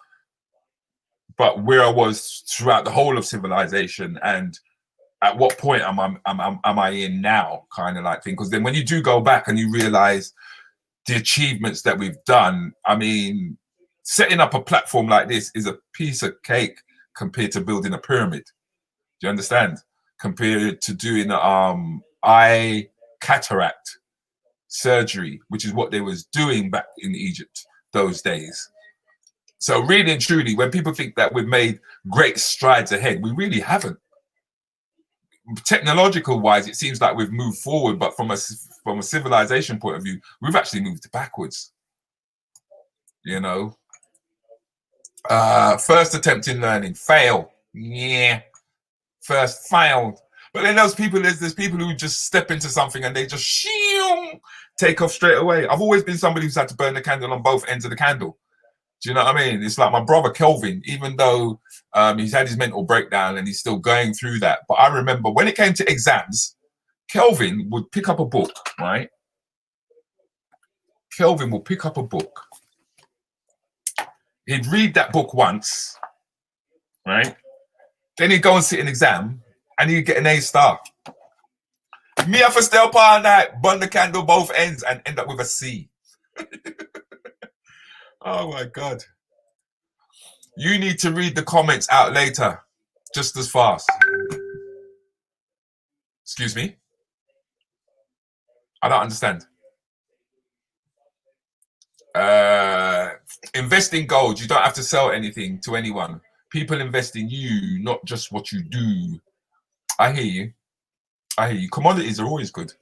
where I was throughout the whole of civilization, and at what point am I in now, kind of like thing. Because then when you do go back and you realize the achievements that we've done, I mean, setting up a platform like this is a piece of cake compared to building a pyramid. Do you understand? Compared to doing eye cataract surgery, which is what they was doing back in Egypt those days. So really and truly, when people think that we've made great strides ahead, we really haven't. Technological wise, it seems like we've moved forward, but from a civilization point of view, we've actually moved backwards. First attempt in learning, fail. Yeah, first failed. But then there's people who just step into something and they just take off straight away. I've always been somebody who's had to burn the candle on both ends of the candle. Do you know what I mean? It's like my brother Kelvin, even though he's had his mental breakdown and he's still going through that. But I remember when it came to exams, Kelvin would pick up a book, right? Kelvin will pick up a book. He'd read that book once, right? Then he'd go and sit an exam and he'd get an A star. Me have to stay up all night, burn the candle both ends, and end up with a C. Oh my God. You need to read the comments out later, just as fast. Excuse me. I don't understand. Invest in gold. You don't have to sell anything to anyone. People invest in you, not just what you do. I hear you. I hear you. Commodities are always good.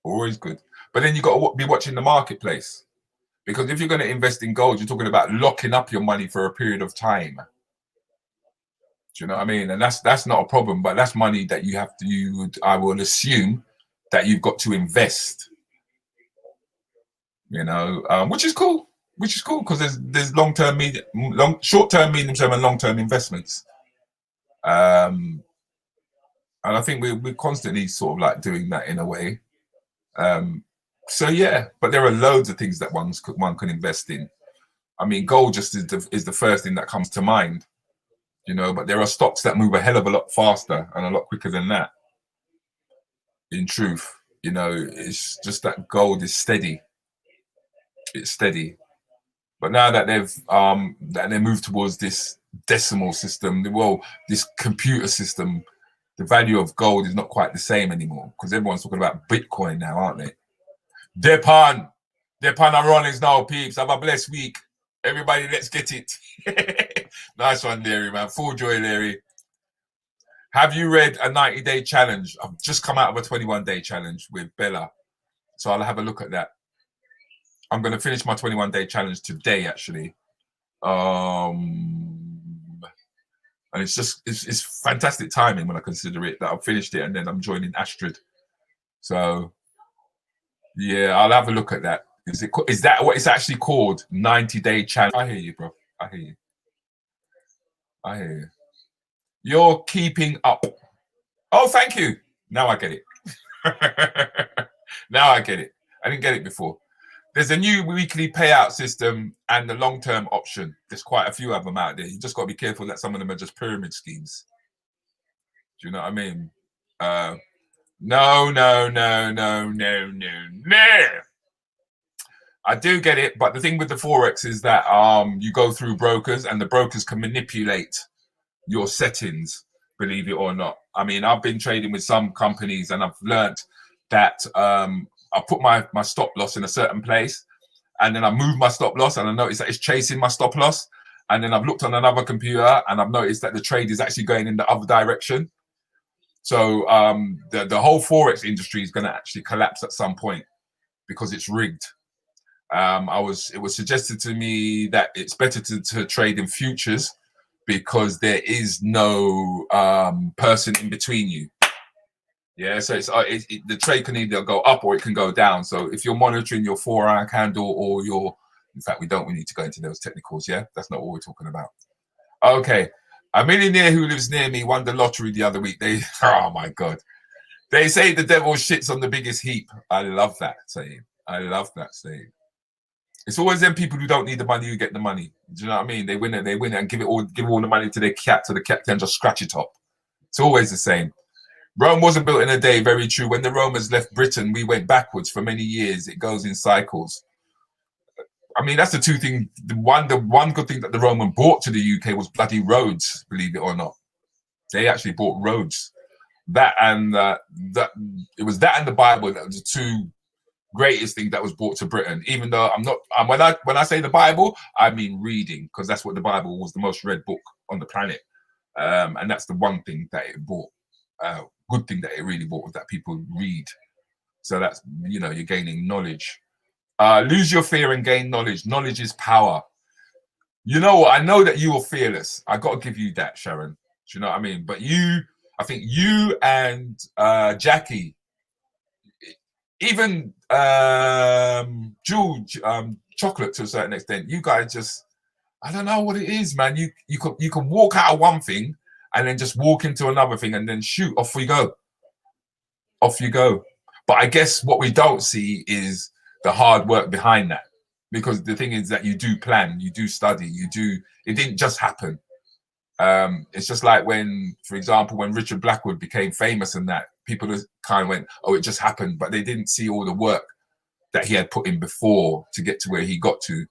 Always good. But then you got to be watching the marketplace. Because if you're going to invest in gold, you're talking about locking up your money for a period of time. Do you know what I mean? And that's not a problem, but that's money that you have to, I will assume that you've got to invest. You know, which is cool. Which is cool because there's short-term, medium-term, and long-term investments. And I think we're constantly sort of like doing that in a way. So yeah, but there are loads of things that one can invest in. I mean, gold just is the first thing that comes to mind, you know. But there are stocks that move a hell of a lot faster and a lot quicker than that. In truth, you know, it's just that gold is steady. It's steady. But now that they moved towards this decimal system, well, this computer system, the value of gold is not quite the same anymore because everyone's talking about Bitcoin now, aren't they? Depan and Rollins now, peeps. Have a blessed week. Everybody, let's get it. Nice one, Larry, man. Full joy, Larry. Have you read a 90-day challenge? I've just come out of a 21-day challenge with Bella. So I'll have a look at that. I'm going to finish my 21-day challenge today, actually. And it's fantastic timing when I consider it that I've finished it and then I'm joining Astrid. So yeah, I'll have a look at that. Is that what it's actually called? 90-day challenge. I hear you, bro. I hear you. I hear you. You're keeping up. Oh, thank you. Now I get it. Now I get it. I didn't get it before. There's a new weekly payout system and the long-term option. There's quite a few of them out there. You just got to be careful that some of them are just pyramid schemes. Do you know what I mean? No. I do get it, but the thing with the Forex is that you go through brokers and the brokers can manipulate your settings, believe it or not. I mean, I've been trading with some companies and I've learned that I put my stop loss in a certain place and then I move my stop loss and I notice that it's chasing my stop loss. And then I've looked on another computer and I've noticed that the trade is actually going in the other direction. So the whole Forex industry is going to actually collapse at some point because it's rigged. It was suggested to me that it's better to trade in futures because there is no person in between you. Yeah, so the trade can either go up or it can go down. So if you're monitoring your 4-hour candle or in fact, we need to go into those technicals. Yeah, that's not what we're talking about. Okay, a millionaire who lives near me won the lottery the other week. Oh my God, they say the devil shits on the biggest heap. I love that saying. It's always them people who don't need the money who get the money. Do you know what I mean? They win it and give all the money to their cat, so the cat can just scratch it up. It's always the same. Rome wasn't built in a day, very true. When the Romans left Britain, we went backwards for many years. It goes in cycles. I mean, that's the two things. The one good thing that the Roman brought to the UK was bloody roads, believe it or not. They actually bought roads. It was that and the Bible that was the two greatest thing that was brought to Britain. Even though I'm not, when I say the Bible, I mean reading, because that's what the Bible was, the most read book on the planet, and that's the one thing that it brought. Good thing that it really brought was that people read. So that's, you know, you're gaining knowledge. Lose your fear and gain knowledge. Knowledge is power. You know what? I know that you are fearless. I got to give you that, Sharon. Do you know what I mean? But I think you and Jackie, even George, Chocolate to a certain extent, you guys just, I don't know what it is, man. You can walk out of one thing and then just walk into another thing and then shoot, off we go. Off you go. But I guess what we don't see is the hard work behind that. Because the thing is that you do plan, you do study, it didn't just happen. It's just like when, for example, when Richard Blackwood became famous and that, people just kind of went, oh, it just happened. But they didn't see all the work that he had put in before to get to where he got to.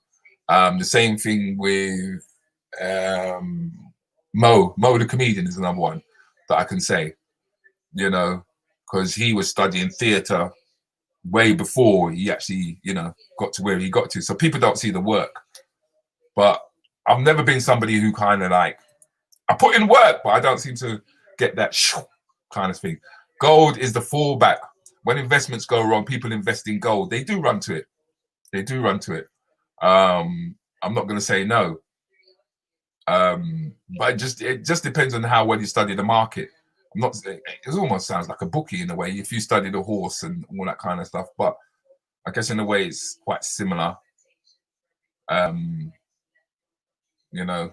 The same thing with Mo the comedian is another one that I can say, you know, because he was studying theatre way before he actually, you know, got to where he got to. So people don't see the work. But I've never been somebody who kind of like, I put in work, but I don't seem to get that kind of thing. Gold is the fallback. When investments go wrong, people invest in gold. They do run to it. They do run to it. I'm not going to say no. But it just depends on how well you study the market. It almost sounds like a bookie in a way, if you study the horse and all that kind of stuff. But I guess in a way it's quite similar. You know,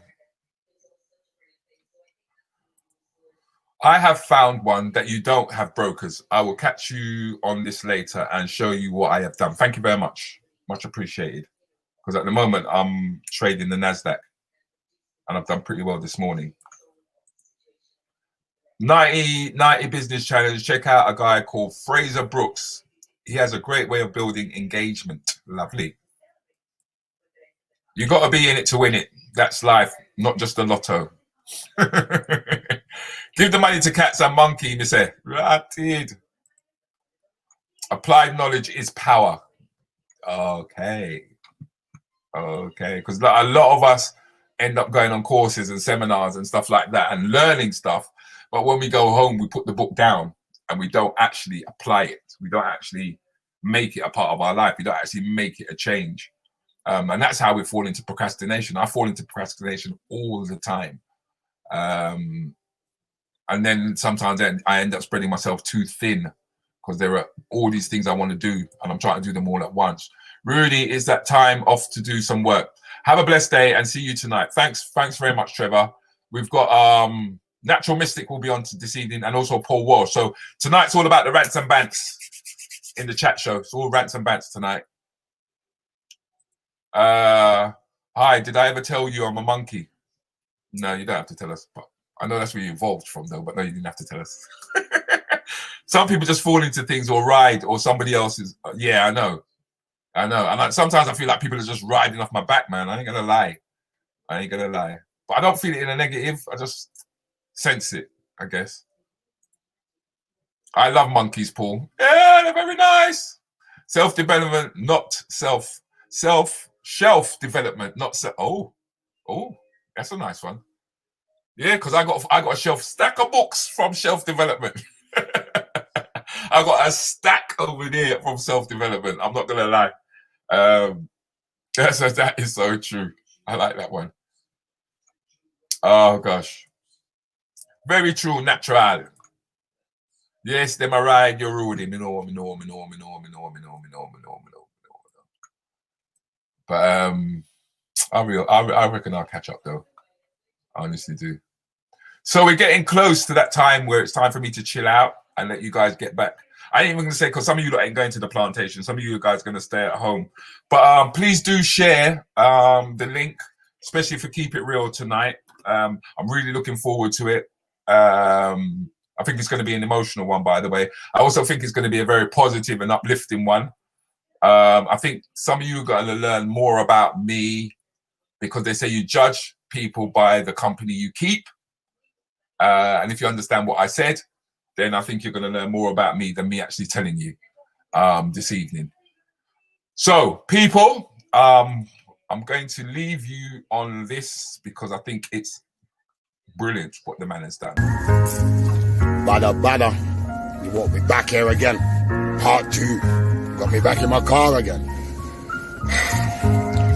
I have found one that you don't have brokers. I will catch you on this later and show you what I have done. Thank you very much. Much appreciated. Because at the moment I'm trading the NASDAQ and I've done pretty well this morning. 90 Business Challenge. Check out a guy called Fraser Brooks. He has a great way of building engagement. Lovely. You got to be in it to win it. That's life, not just a lotto. Give the money to cats and monkey, me say. Right. Applied knowledge is power. Okay. Because a lot of us end up going on courses and seminars and stuff like that and learning stuff. But when we go home, we put the book down and we don't actually apply it. We don't actually make it a part of our life. We don't actually make it a change. And that's how we fall into procrastination. I fall into procrastination all the time. And then sometimes I end up spreading myself too thin because there are all these things I want to do and I'm trying to do them all at once. Rudi, it's that time off to do some work. Have a blessed day and see you tonight. Thanks very much, Trevor. We've got Natural Mystic will be on this evening and also Paul Walsh. So tonight's all about the rants and bants in the chat show. It's all rants and bants tonight. Hi, did I ever tell you I'm a monkey? No, you don't have to tell us. But I know that's where you evolved from, though. But no, you didn't have to tell us. Some people just fall into things or ride, or somebody else's. Yeah, I know. And sometimes I feel like people are just riding off my back, man. I ain't gonna lie. But I don't feel it in a negative. I just sense it, I guess. I love monkeys, Paul. Yeah, they're very nice. Self-development, not shelf development, not oh, that's a nice one. Yeah, because I got a shelf stack of books from self development. I got a stack over there from self development. I'm not gonna lie. That is so true. I like that one. Oh gosh, very true. Natural. Yes, them a ride your Rudi. Me know. But I reckon I'll catch up though. I honestly do. So we're getting close to that time where it's time for me to chill out and let you guys get back. I ain't even gonna say because some of you ain't going to the plantation. Some of you guys are gonna stay at home. But please do share the link, especially for Keep It Real tonight. I'm really looking forward to it. I think it's going to be an emotional one, by the way. I also think it's going to be a very positive and uplifting one. I think some of you are going to learn more about me because they say you judge people by the company you keep. And if you understand what I said, then I think you're going to learn more about me than me actually telling you this evening. So, people, I'm going to leave you on this because I think it's brilliant what the man has done. Bada, you want me back here again? Part 2. Got me back in my car again.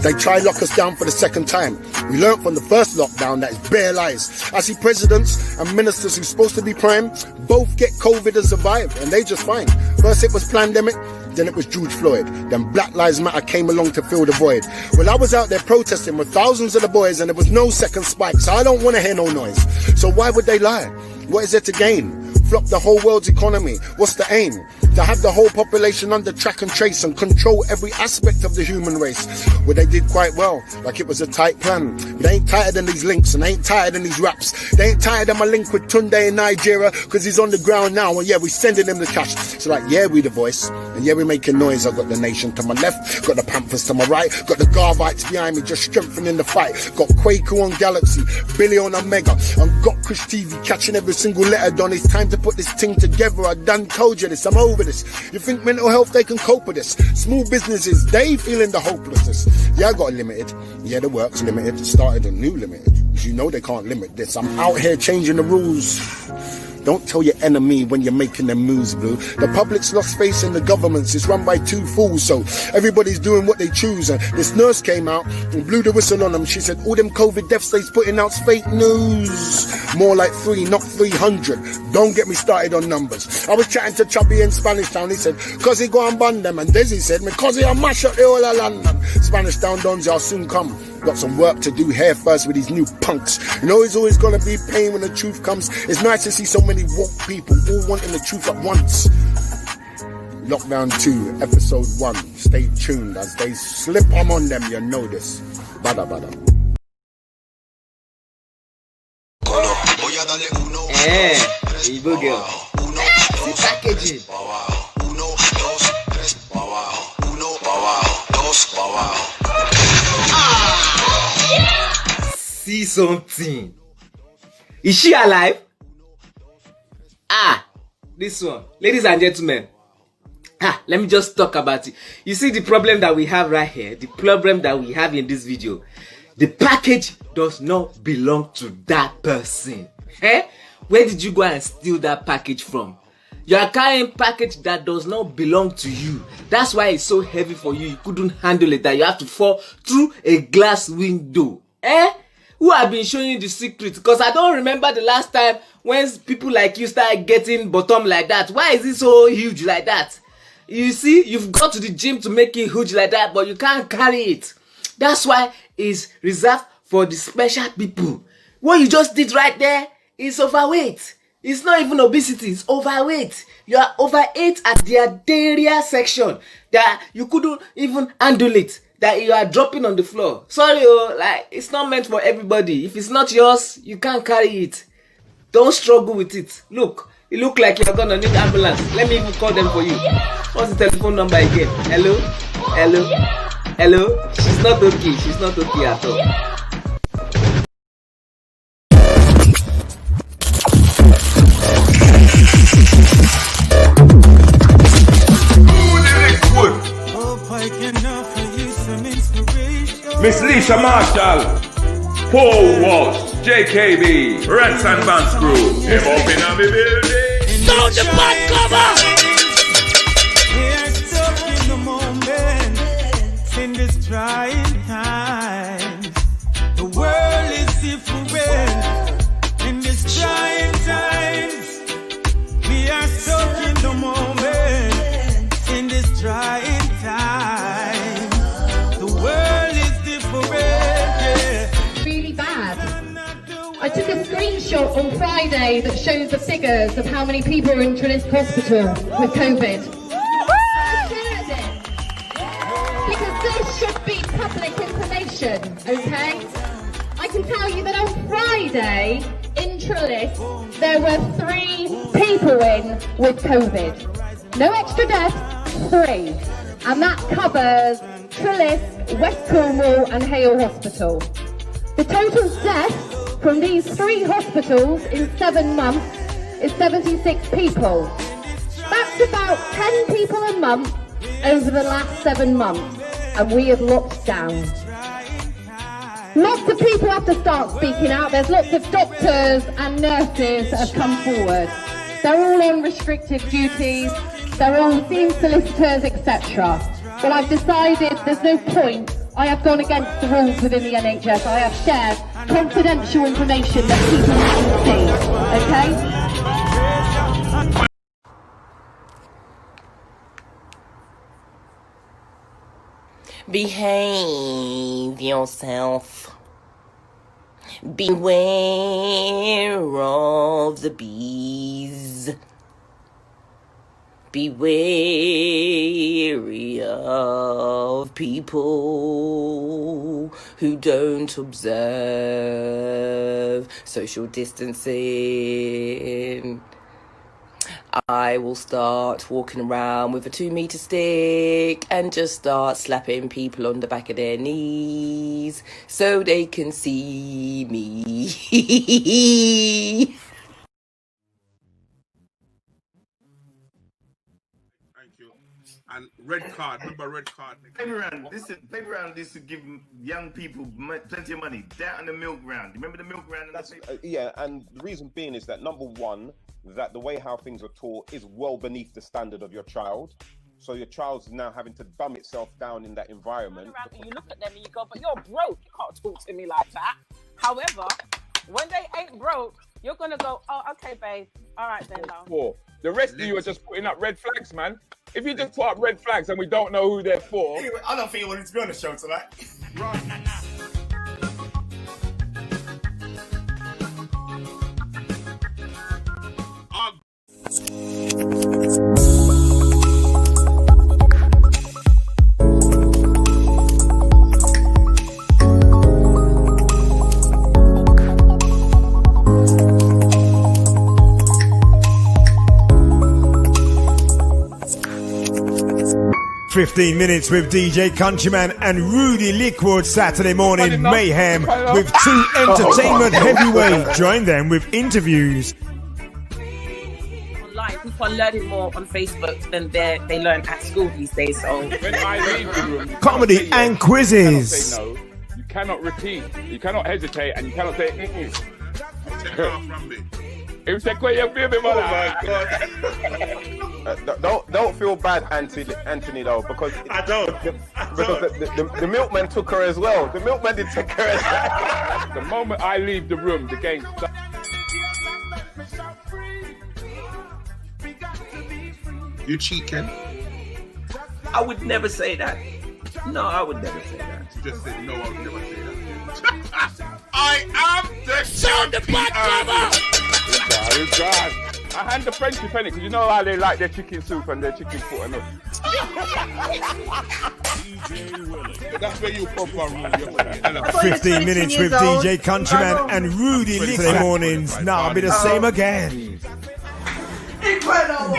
They try lock us down for the second time. We learned from the first lockdown that it's bare lies. I see presidents and ministers who's supposed to be prime both get COVID and survive, and they just fine. First it was pandemic, then it was George Floyd. Then Black Lives Matter came along to fill the void. Well, I was out there protesting with thousands of the boys and there was no second spike, so I don't want to hear no noise. So why would they lie? What is there to gain? Flop the whole world's economy. What's the aim? To have the whole population under track and trace and control every aspect of the human race. Well, they did quite well, like it was a tight plan. But they ain't tighter than these links and they ain't tighter than these raps. They ain't tighter than my link with Tunde in Nigeria, because he's on the ground now, and yeah, we sending him the cash. So like, yeah, we the voice, and yeah, we making noise. I got the nation to my left, got the Panthers to my right, got the Garvites behind me just strengthening the fight. Got Quaker on Galaxy, Billy on Omega, and got Kush TV catching every single letter done. It's time to put this thing together. I done told you this, I'm over over this. You think mental health, they can cope with this? Small businesses, they feeling the hopelessness. Yeah, I got a limited. Yeah, the work's limited. Started a new limited. You know they can't limit this. I'm out here changing the rules. Don't tell your enemy when you're making them moves, Blue. The public's lost faith in the governments. It's run by two fools, so everybody's doing what they choose. And this nurse came out and blew the whistle on them. She said, all them COVID deaths they's putting out's fake news. More like 3, not 300. Don't get me started on numbers. I was chatting to Chubby in Spanish Town. He said, cause he go and bun them. And Desi said, because he a mash up the whole of London. Spanish Town dons, I'll soon come. Got some work to do here first with these new punks. You know, it's always gonna be pain when the truth comes. It's nice to see so many woke people all wanting the truth at once. Lockdown 2, episode 1. Stay tuned as they slip on them, you know this. Bada bada. Evil girl. Packaging. See something. Is she alive? This one. Ladies and gentlemen. Let me just talk about it. You see the problem that we have right here, the problem that we have in this video. The package does not belong to that person. Where did you go and steal that package from? You are carrying package that does not belong to you. That's why it's so heavy for you. You couldn't handle it, that you have to fall through a glass window. Who have been showing you the secret? Because I don't remember the last time when people like you start getting bottom like that. Why is it so huge like that? You see, you've got to the gym to make it huge like that, but you can't carry it. That's why it's reserved for the special people. What you just did right there is overweight. It's not even obesity, it's overweight. You are overweight at the arterial section that you couldn't even handle it. That you are dropping on the floor. Sorry, like, it's not meant for everybody. If it's not yours, you can't carry it. Don't struggle with it. Look, you look like you're gonna need ambulance. Let me even call them for you. What's the telephone number again? Hello? Hello? Hello? She's not okay. She's not okay at all. Miss Lisa Marshall, Paul Walsh, JKB, Rats and Bants Crew. Him up in a building. Sound the back cover. We're stuck in the moment, in this trying times. The world is different in this trying times. We are stuck in the moment, in this trying times. The world is different, yeah. Really bad. I took a screenshot on Friday that shows the figures of how many people are in Trellisk Hospital with COVID. I shared it because this should be public information, okay? I can tell you that on Friday in Trellisk there were 3 people in with COVID. No extra deaths, 3. And that covers Trellisk, West Cornwall and Hale Hospital. The total deaths from these 3 hospitals in 7 months is 76 people. That's about 10 people a month over the last 7 months, and we have locked down. Lots of people have to start speaking out. There's lots of doctors and nurses that have come forward. They're all on restricted duties, they're all seeing solicitors, etc. Well, I've decided there's no point. I have gone against the rules within the NHS. I have shared confidential information that people can see, okay? Behave yourself. Beware of the bees. Be wary of people who don't observe social distancing. I will start walking around with a 2-meter stick and just start slapping people on the back of their knees so they can see me. And red card, remember red card? Paper round used to give young people plenty of money. That and the milk round. Remember the milk round? Yeah, and the reason being is that number one, that the way how things are taught is well beneath the standard of your child. So your child's now having to dumb itself down in that environment. You look at them and you go, but you're broke. You can't talk to me like that. However, when they ain't broke, you're going to go, oh, okay, babe. All right, then, love. The rest of you are just putting up red flags, man. If you just put up red flags and we don't know who they're for. Anyway, I don't think you wanted to be on the show tonight. Right. 15 minutes with DJ Countryman and Rudi Lickwood Saturday morning mayhem with two entertainment heavyweights. Join them with interviews. Online, people are learning more on Facebook than they learn at school these days. So when I leave the room, comedy and quizzes. No, you cannot repeat, you cannot hesitate, and you cannot say Take off from me. Don't feel bad, Anthony, though, because I don't. The milkman took her as well. The milkman did take her as well. The moment I leave the room, the game starts. You cheat, Ken? I would never say that. No, I would never say that. You just said no, I would never say that. I am the champion. I hand the French penny because you know how they like their chicken soup and their chicken foot and all. That's where you come from, 15 minutes with DJ Countryman and Rudi Lickwood mornings. Now I'll be the same again. Incredible!